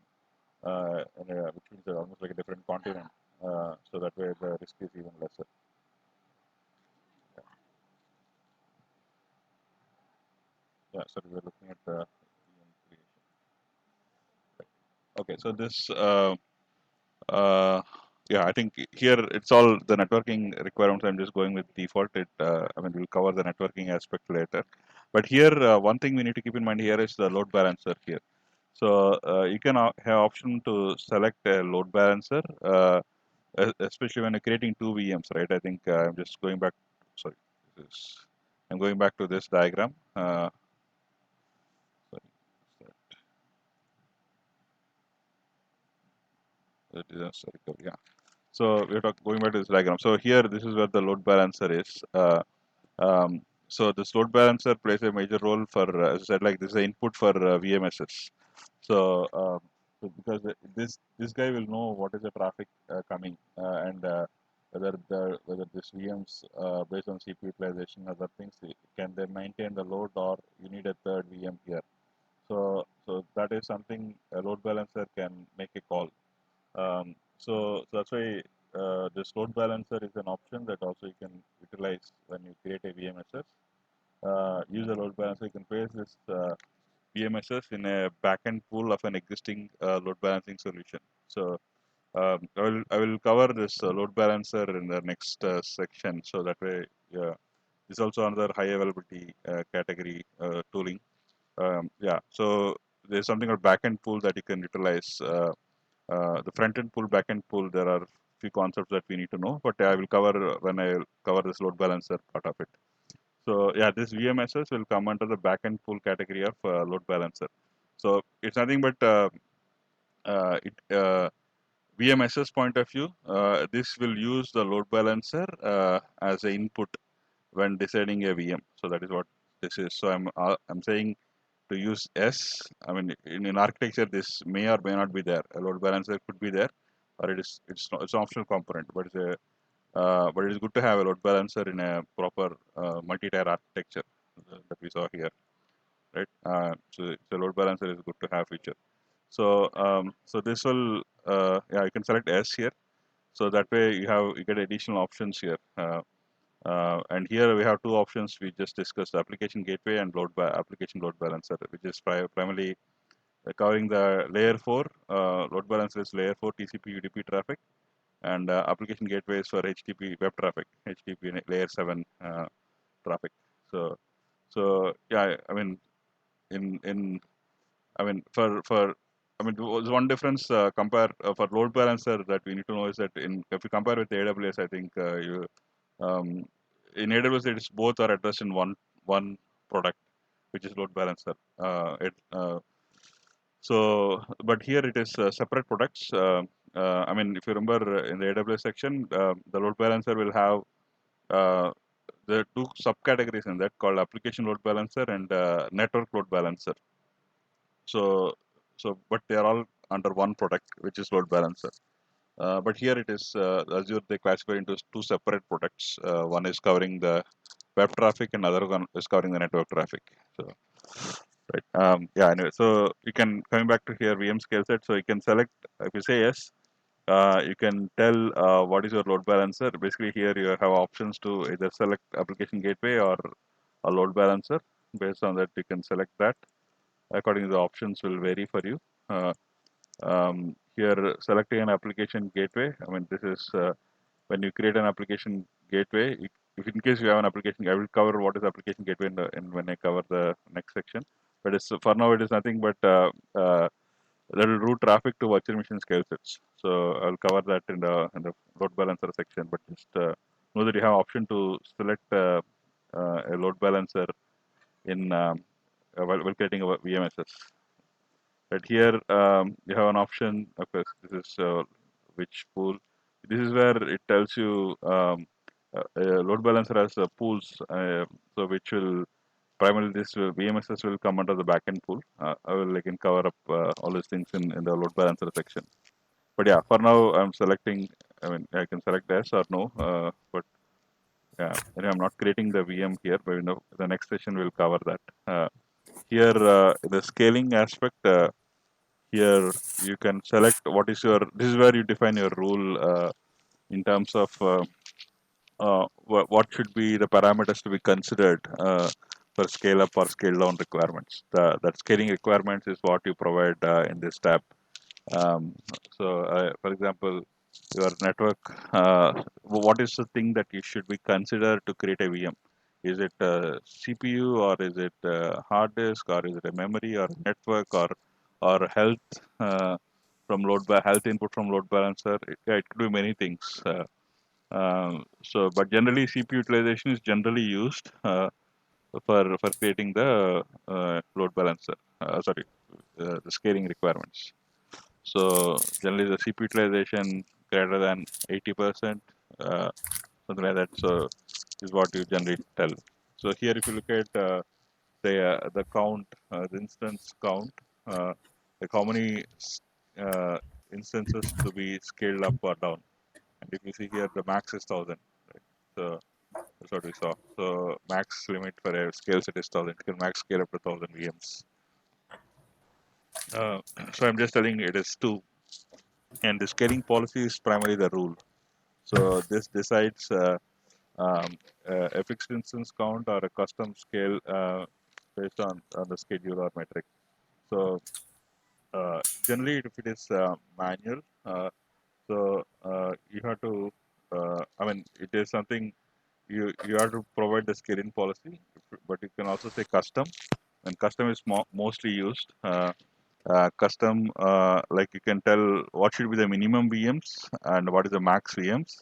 which means almost like a different continent. So that way the risk is even lesser. Yeah, so we're looking at the VM creation. Right. Okay, so this yeah, I think here it's all the networking requirements. I'm just going with default. I mean, we'll cover the networking aspect later. But here, one thing we need to keep in mind here is the load balancer here. So you can have option to select a load balancer, especially when you're creating two VMs, right? I think I'm just going back. Sorry, I'm going back to this diagram. Sorry, sorry, yeah. So we're going back to this diagram. So here, this is where the load balancer is. So this load balancer plays a major role for, as I said, like this is the input for VMSs. So, so because this guy will know what is the traffic coming and whether this VMs based on CPU utilization, other things, can they maintain the load, or you need a third VM here. So that is something a load balancer can make a call. So that's why this load balancer is an option that also you can utilize when you create a VMSS. Use a load balancer. You can place this VMSS in a backend pool of an existing load balancing solution. So I will cover this load balancer in the next section. So that way, yeah, this is also another high availability category tooling. Yeah, so there's something called backend pool that you can utilize. The front-end pool, back-end pool, there are few concepts that we need to know, but I will cover when I cover this load balancer part of it. So yeah, this VMSS will come under the back-end pool category of load balancer. So it's nothing but VMSS point of view, this will use the load balancer as an input when deciding a VM. So that is what this is. So I'm saying to use S. I mean, in architecture, this may or may not be there. A load balancer could be there, or it's an optional component. But it is good to have a load balancer in a proper multi-tier architecture that we saw here, right? So load balancer is good to have feature. So this will yeah, you can select S here. So that way you get additional options here. And here we have two options we just discussed: application gateway and application load balancer, which is primarily covering the layer 4. Load balancer is layer 4 TCP UDP traffic, and application gateway is for HTTP web traffic, HTTP layer 7 traffic. So yeah, I mean, in I mean, there's one difference compare for load balancer that we need to know is that if you compare with AWS, I think um, in AWS it is both are addressed in one product, which is load balancer. But here it is separate products. I mean, if you remember in the AWS section, the load balancer will have uh, the two subcategories in that called application load balancer and network load balancer. So, but they are all under one product, which is load balancer. But here it is Azure. They classify into two separate products. One is covering the web traffic, and other one is covering the network traffic. So, right. Yeah. Anyway, so you can coming back to here VM scale set. So you can select if you say yes. You can tell what is your load balancer. Basically, here you have options to either select application gateway or a load balancer. Based on that, you can select that. According to the options will vary for you. Uh, Here, selecting an application gateway. I mean, this is when you create an application gateway. If in case you have an application, I will cover what is application gateway when I cover the next section. But it's, for now, it is nothing but that will route traffic to virtual machine scale sets. So I'll cover that in the load balancer section. But just know that you have option to select a load balancer in while creating a VMSS. Right here, you have an option. Of course, this is which pool. This is where it tells you a load balancer has pools, so which will primarily this VMSS will come under the backend pool. I will again cover up all these things in the load balancer section. But yeah, for now I'm selecting. I mean, I can select yes or no. But yeah, I'm not creating the VM here. But the next session will cover that. Here, the scaling aspect. Here you can select what is your. This is where you define your rule in terms of what should be the parameters to be considered for scale up or scale down requirements. That scaling requirements is what you provide in this tab. For example, your network, what is the thing that you should be considered to create a VM? Is it a CPU or is it a hard disk or is it a memory or network or health health input from load balancer? Yeah, it could be many things. But generally CPU utilization is generally used for creating the load balancer. The scaling requirements. So generally the CPU utilization greater than 80%, something like that. So is what you generally tell. So here, if you look at the count, the instance count, like how many uh, instances to be scaled up or down. And if you see here, the max is 1,000. Right? So that's what we saw. So max limit for a scale set is 1,000. You can max scale up to 1,000 VMs. So I'm just telling it is 2. And the scaling policy is primarily the rule. So this decides a fixed instance count or a custom scale based on the schedule or metric. So generally, if it is manual, you have to. I mean, it is something you have to provide the scaling policy, but you can also say custom. And custom is mostly used. Custom, like you can tell what should be the minimum VMs and what is the max VMs,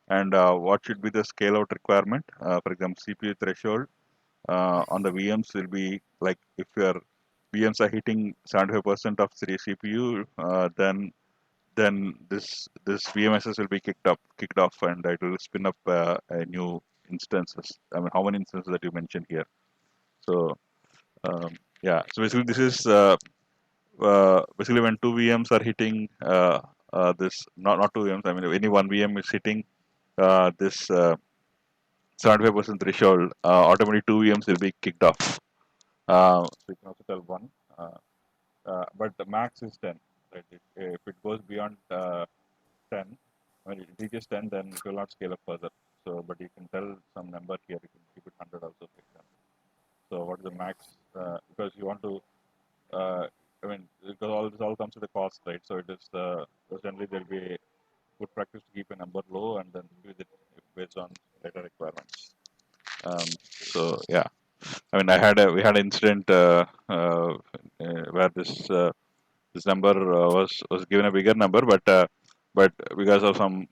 and what should be the scale out requirement. For example, CPU threshold on the VMs will be like if your VMs are hitting 75% of the CPU, then this VMSS will be kicked off, and it will spin up a new instances. I mean, how many instances that you mentioned here? So yeah, so basically this is basically when two VMs are hitting this, not two VMs. I mean, any one VM is hitting this 75% threshold, automatically two VMs will be kicked off. So you can also tell one, but the max is 10. Right? If it goes beyond 10, when it reaches 10, then it will not scale up further. So, but you can tell some number here. You can keep it 100 also, for example. So, what is the max? Because you want to, I mean, because this all comes with a cost, right? So, it is generally there will be a good practice to keep a number low and then use it based on data requirements. So, yeah. I mean, we had an incident where this number was given a bigger number, but because of some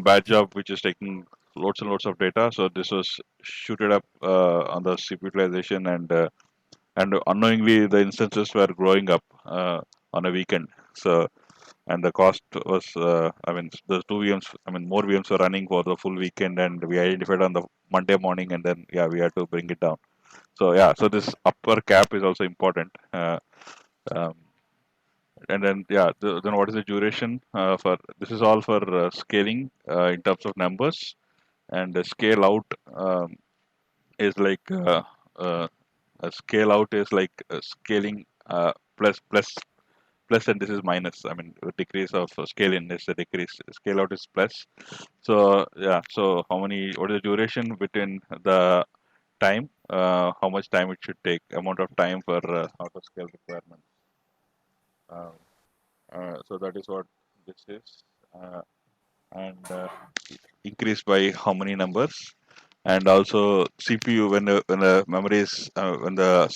bad job which is taking loads and loads of data, so this was shooted up on the CPU utilization, and unknowingly the instances were growing up on a weekend. So and the cost was I mean the two VMs, I mean more VMs were running for the full weekend, and we identified on the Monday morning, and then yeah, we had to bring it down. So yeah, so this upper cap is also important. Um, and then yeah, then what is the duration for this is all for scaling in terms of numbers, and the scale out is like a scale out is like scaling plus, and this is minus. I mean, a decrease of scale in is a decrease. Scale out is plus. So yeah. So what is the duration between the time? How much time it should take? Amount of time for auto scale requirement. Uh, so that is what this is, and increase by how many numbers? And also CPU when the memory is when the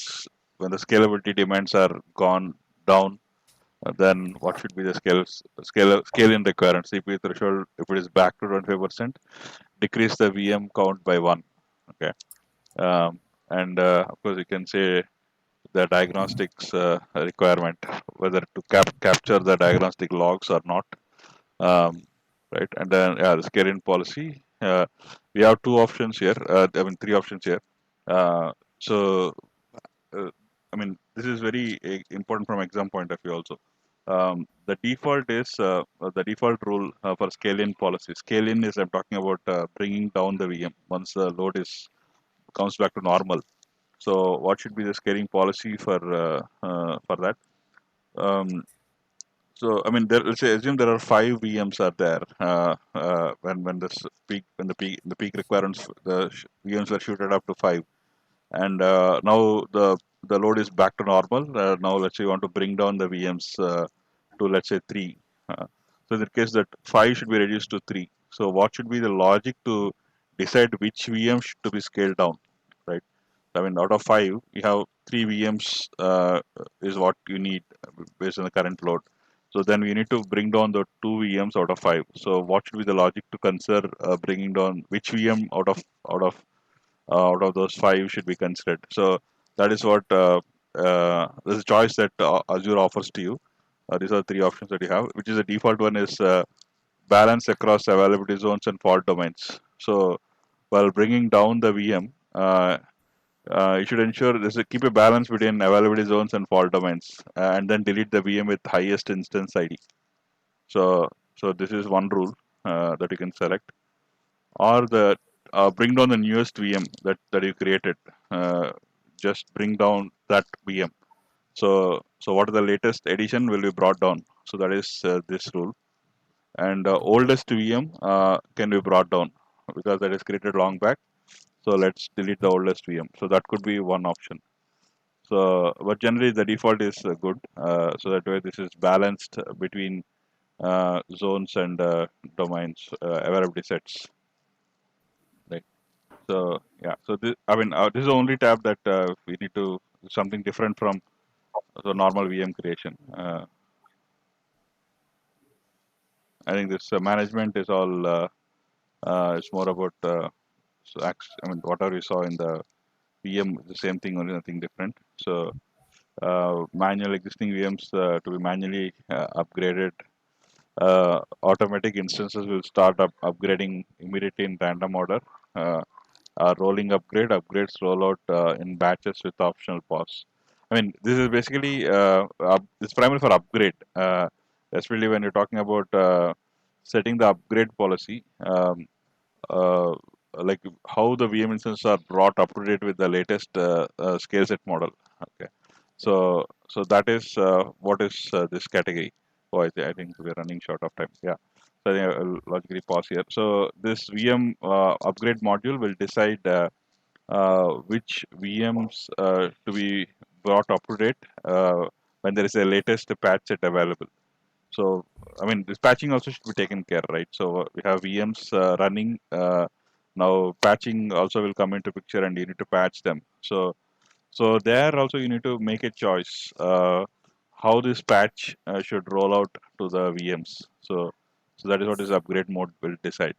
scalability demands are gone down, then what should be the scale in requirement? CPU threshold, if it is back to 25%, decrease the VM count by 1. Okay, and of course you can say the diagnostics requirement, whether to capture the diagnostic logs or not. Um, right, and then yeah, the scale in policy. We have two options here. I mean three options here. So uh, I mean, this is very important from exam point of view also. The default rule for scale-in policy. Scale-in is I'm talking about bringing down the VM once the load is comes back to normal. So what should be the scaling policy for that? Um, so I mean, let's say assume there are 5 VMs are there when this peak when the peak requirements VMs were shooted up to 5, and now the load is back to normal. Now let's say you want to bring down the VMs to let's say 3. So in that case, that 5 should be reduced to 3. So what should be the logic to decide which VM should to be scaled down, right? I mean, out of 5, you have 3 VMs is what you need based on the current load. So then we need to bring down the 2 VMs out of 5. So what should be the logic to consider bringing down which VM out of those 5 should be considered? So that is what this is a choice that Azure offers to you. These are 3 options that you have, which is the default one is balance across availability zones and fault domains. So while bringing down the VM, you should ensure keep a balance between availability zones and fault domains, and then delete the VM with highest instance ID. So this is one rule that you can select, or the bring down the newest VM that you created. Just bring down that VM. So what are the latest edition will be brought down? So that is this rule, and oldest VM can be brought down because that is created long back. So let's delete the oldest VM. So that could be one option. So, but generally the default is good. So that way this is balanced between zones and domains, availability sets. Right. So yeah. So this, I mean, this is the only tab that we need to something different from the normal VM creation. I think this management is all. It's more about. I mean, whatever you saw in the VM, the same thing, only nothing different. So manual existing VMs to be manually upgraded. Automatic instances will start upgrading immediately in random order. Uh, Rolling upgrades roll out in batches with optional pause. I mean, this is basically it's primarily for upgrade, especially when you're talking about setting the upgrade policy. Uh, like how the VM instances are brought up to date with the latest scale set model. Okay, so that is what is this category. Oh, I think we're running short of time. Yeah, so I think I'll logically pause here. So this VM upgrade module will decide which VMs to be brought up to date when there is a latest patch set available. So, I mean, this patching also should be taken care, right? So we have VMs running Now patching also will come into picture, and you need to patch them. So there also you need to make a choice how this patch should roll out to the VMs. So that is what this upgrade mode will decide.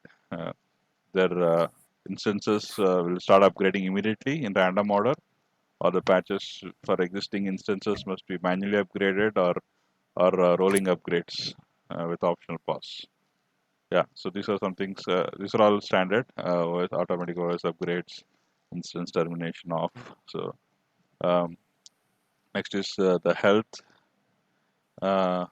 Their instances will start upgrading immediately in random order, or the patches for existing instances must be manually upgraded, or rolling upgrades with optional pause. Yeah, so these are some things. These are all standard with automatic OS upgrades, instance termination off. So next is the health. Uh,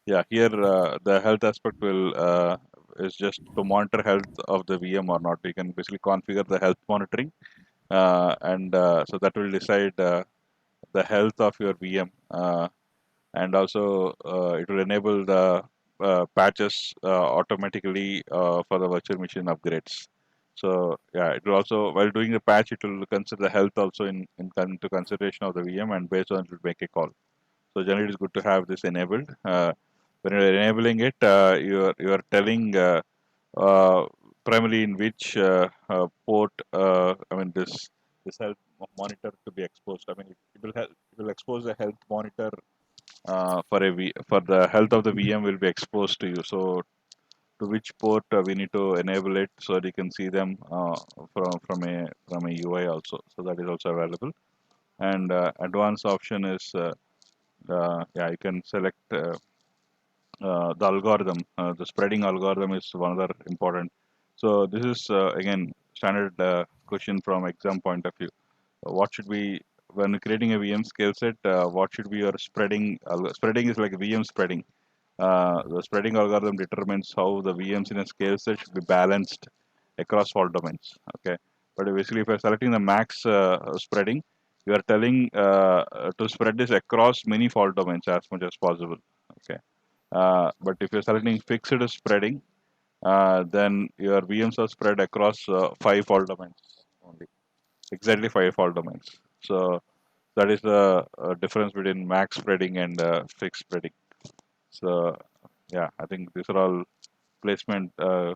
yeah, here the health aspect will is just to monitor health of the VM or not. You can basically configure the health monitoring, and so that will decide the health of your VM, and also it will enable the patches automatically for the virtual machine upgrades. So yeah, it will also, while doing the patch, it will consider the health also into consideration of the VM, and based on it will make a call. So generally, it's good to have this enabled. When you're enabling it, you are telling uh, primarily in which port. I mean, this health monitor to be exposed. I mean, it will expose the health monitor for the health of the VM will be exposed to you. So to which port we need to enable it so that you can see them from a UI also. So that is also available. And advanced option is yeah, you can select the algorithm. The spreading algorithm is one other important. So this is again standard question from exam point of view. What should be when creating a VM scale set? What should be your spreading? Spreading is like VM spreading. The spreading algorithm determines how the VMs in a scale set should be balanced across fault domains. Okay, but basically, if you're selecting the max spreading, you are telling to spread this across many fault domains as much as possible. Okay, but if you're selecting fixed spreading, then your VMs are spread across 5 fault domains only, exactly 5 fault domains. So that is the difference between max spreading and fixed spreading. So yeah, I think these are all placement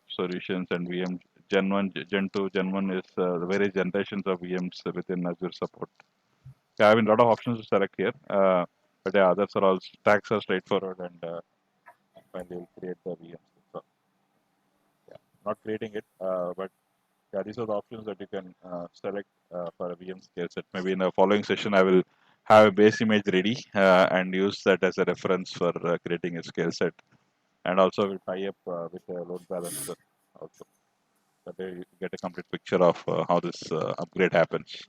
solutions, and VM Gen 1, Gen 2, Gen 1 is the various generations of VMs within Azure support. Yeah, I mean, a lot of options to select here. But yeah, others are all stacks are straightforward, and finally we'll create the VMs. So yeah, not creating it, but yeah, these are the options that you can select for a VM scale set. Maybe in the following session, I will have a base image ready and use that as a reference for creating a scale set, and also will tie up with a load balancer also. That way you get a complete picture of how this upgrade happens.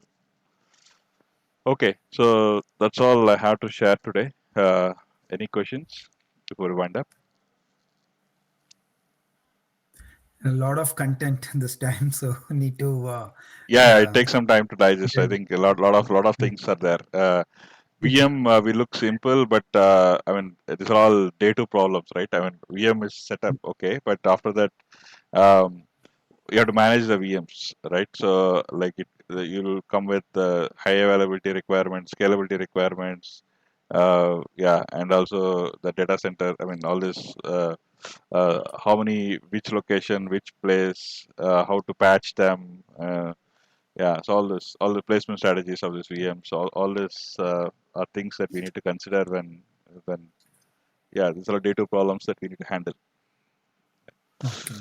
Okay, so that's all I have to share today. Any questions before we wind up? A lot of content this time, so need to. Yeah, it takes some time to digest. I Yeah. think a lot of things are there. VM we look simple, but I mean these are all day two problems, right? I mean VM is set up okay, but after that um, you have to manage the VMs, right? So like you'll come with the high availability requirements, scalability requirements, yeah, and also the data center. I mean all this, how many, which location, which place, how to patch them. Yeah, so all the placement strategies of this VMs, all this are things that we need to consider when yeah, these are day two problems that we need to handle. Okay.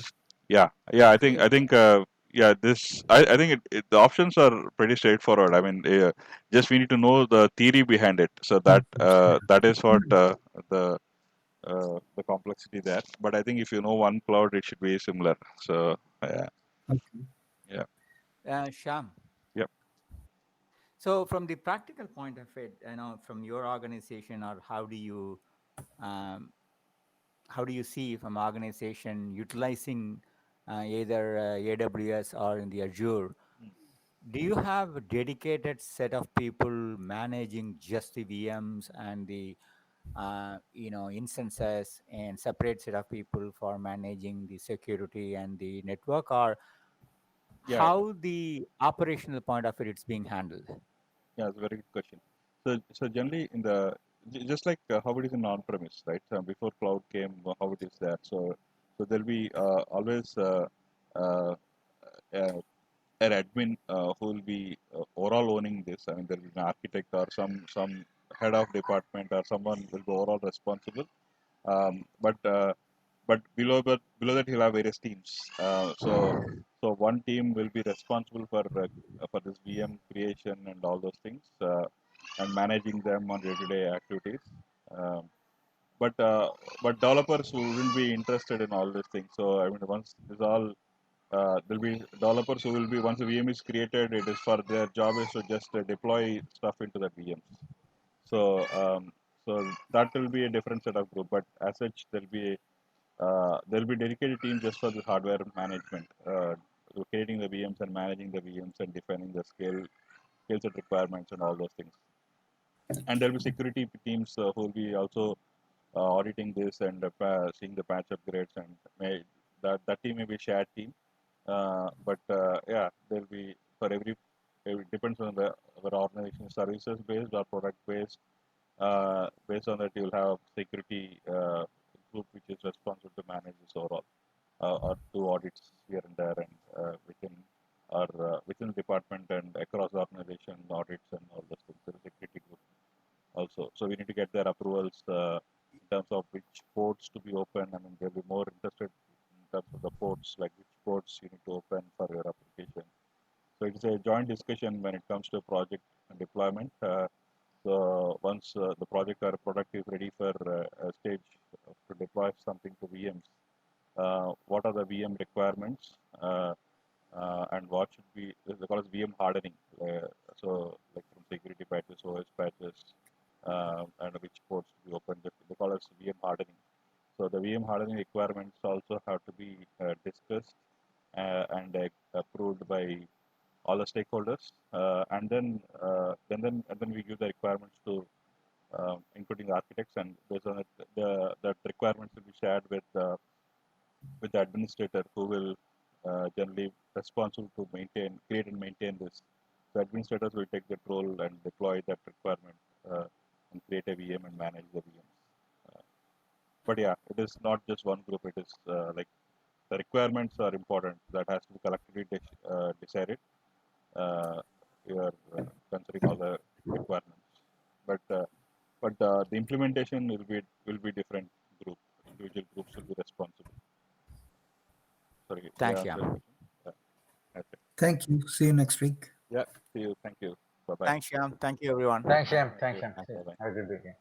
Yeah, I think yeah, I think the options are pretty straightforward. I mean, just we need to know the theory behind it. So that is what the complexity there. But I think if you know one cloud, it should be similar. So yeah, Okay. yeah, Sham. yep. So, from the practical point of it, from your organization, or um, how do you see from organization utilizing either AWS or in the Azure? Do you have a dedicated set of people managing just the VMs and the instances, and separate set of people for managing the security and the network, or Yeah, how the operational point of it it's being handled? yeah, it's a very good question. So generally just like how it is in on-premise, right? Before cloud came, how it is there. So there'll be always uh, an admin who will be overall owning this. I mean, there will be an architect or some head of department or someone will be overall responsible. But below that he'll have various teams. So one team will be responsible for this VM creation and all those things and managing them on day-to-day activities. Um, but developers wouldn't be interested in all these things. So I mean, once this all there'll be developers who will be once the VM is created, it is for their job is to just deploy stuff into the VMs. So that will be a different set of group. But as such, there'll be dedicated team just for the hardware management, creating the VMs and managing the VMs and defining the scale set requirements and all those things. And there'll be security teams who will be also auditing this and seeing the patch upgrades, and that team may be shared team. But yeah, there'll be for every it depends on the our organization services based or product based. Based on that, you'll have security group which is responsible to manage this overall or do audits here and there and within the department and across the organization audits and all those things. There is a security group also. So we need to get their approvals in terms of which ports to be open. I mean, they'll be more interested in terms of the ports, like which ports you need to open for your application. So it's a joint discussion when it comes to project and deployment. So once the project or product is ready for a stage to deploy something to VMs, what are the VM requirements? And what should be they call as VM hardening. So like from security patches, OS patches, and which ports to be open. They call as VM hardening. So the VM hardening requirements also have to be discussed and approved by all the stakeholders, and then we give the requirements to including the architects, and based on it, the requirements will be shared with the administrator who will generally responsible to create and maintain this. The administrators will take that role and deploy that requirement and create a VM and manage the VMs. But yeah, it is not just one group. It is like the requirements are important. That has to be collectively decided. You are considering all the requirements, but the implementation will be different group. Individual groups will be responsible. Sorry, Thanks, yeah, Shyam. okay. Thank you. See you next week. Yeah, see you. Thank you. Bye bye. Thanks, Shyam. Thank you, everyone. Thanks, Shyam. Thank Thanks, you. Shyam. Bye bye. Have a good weekend.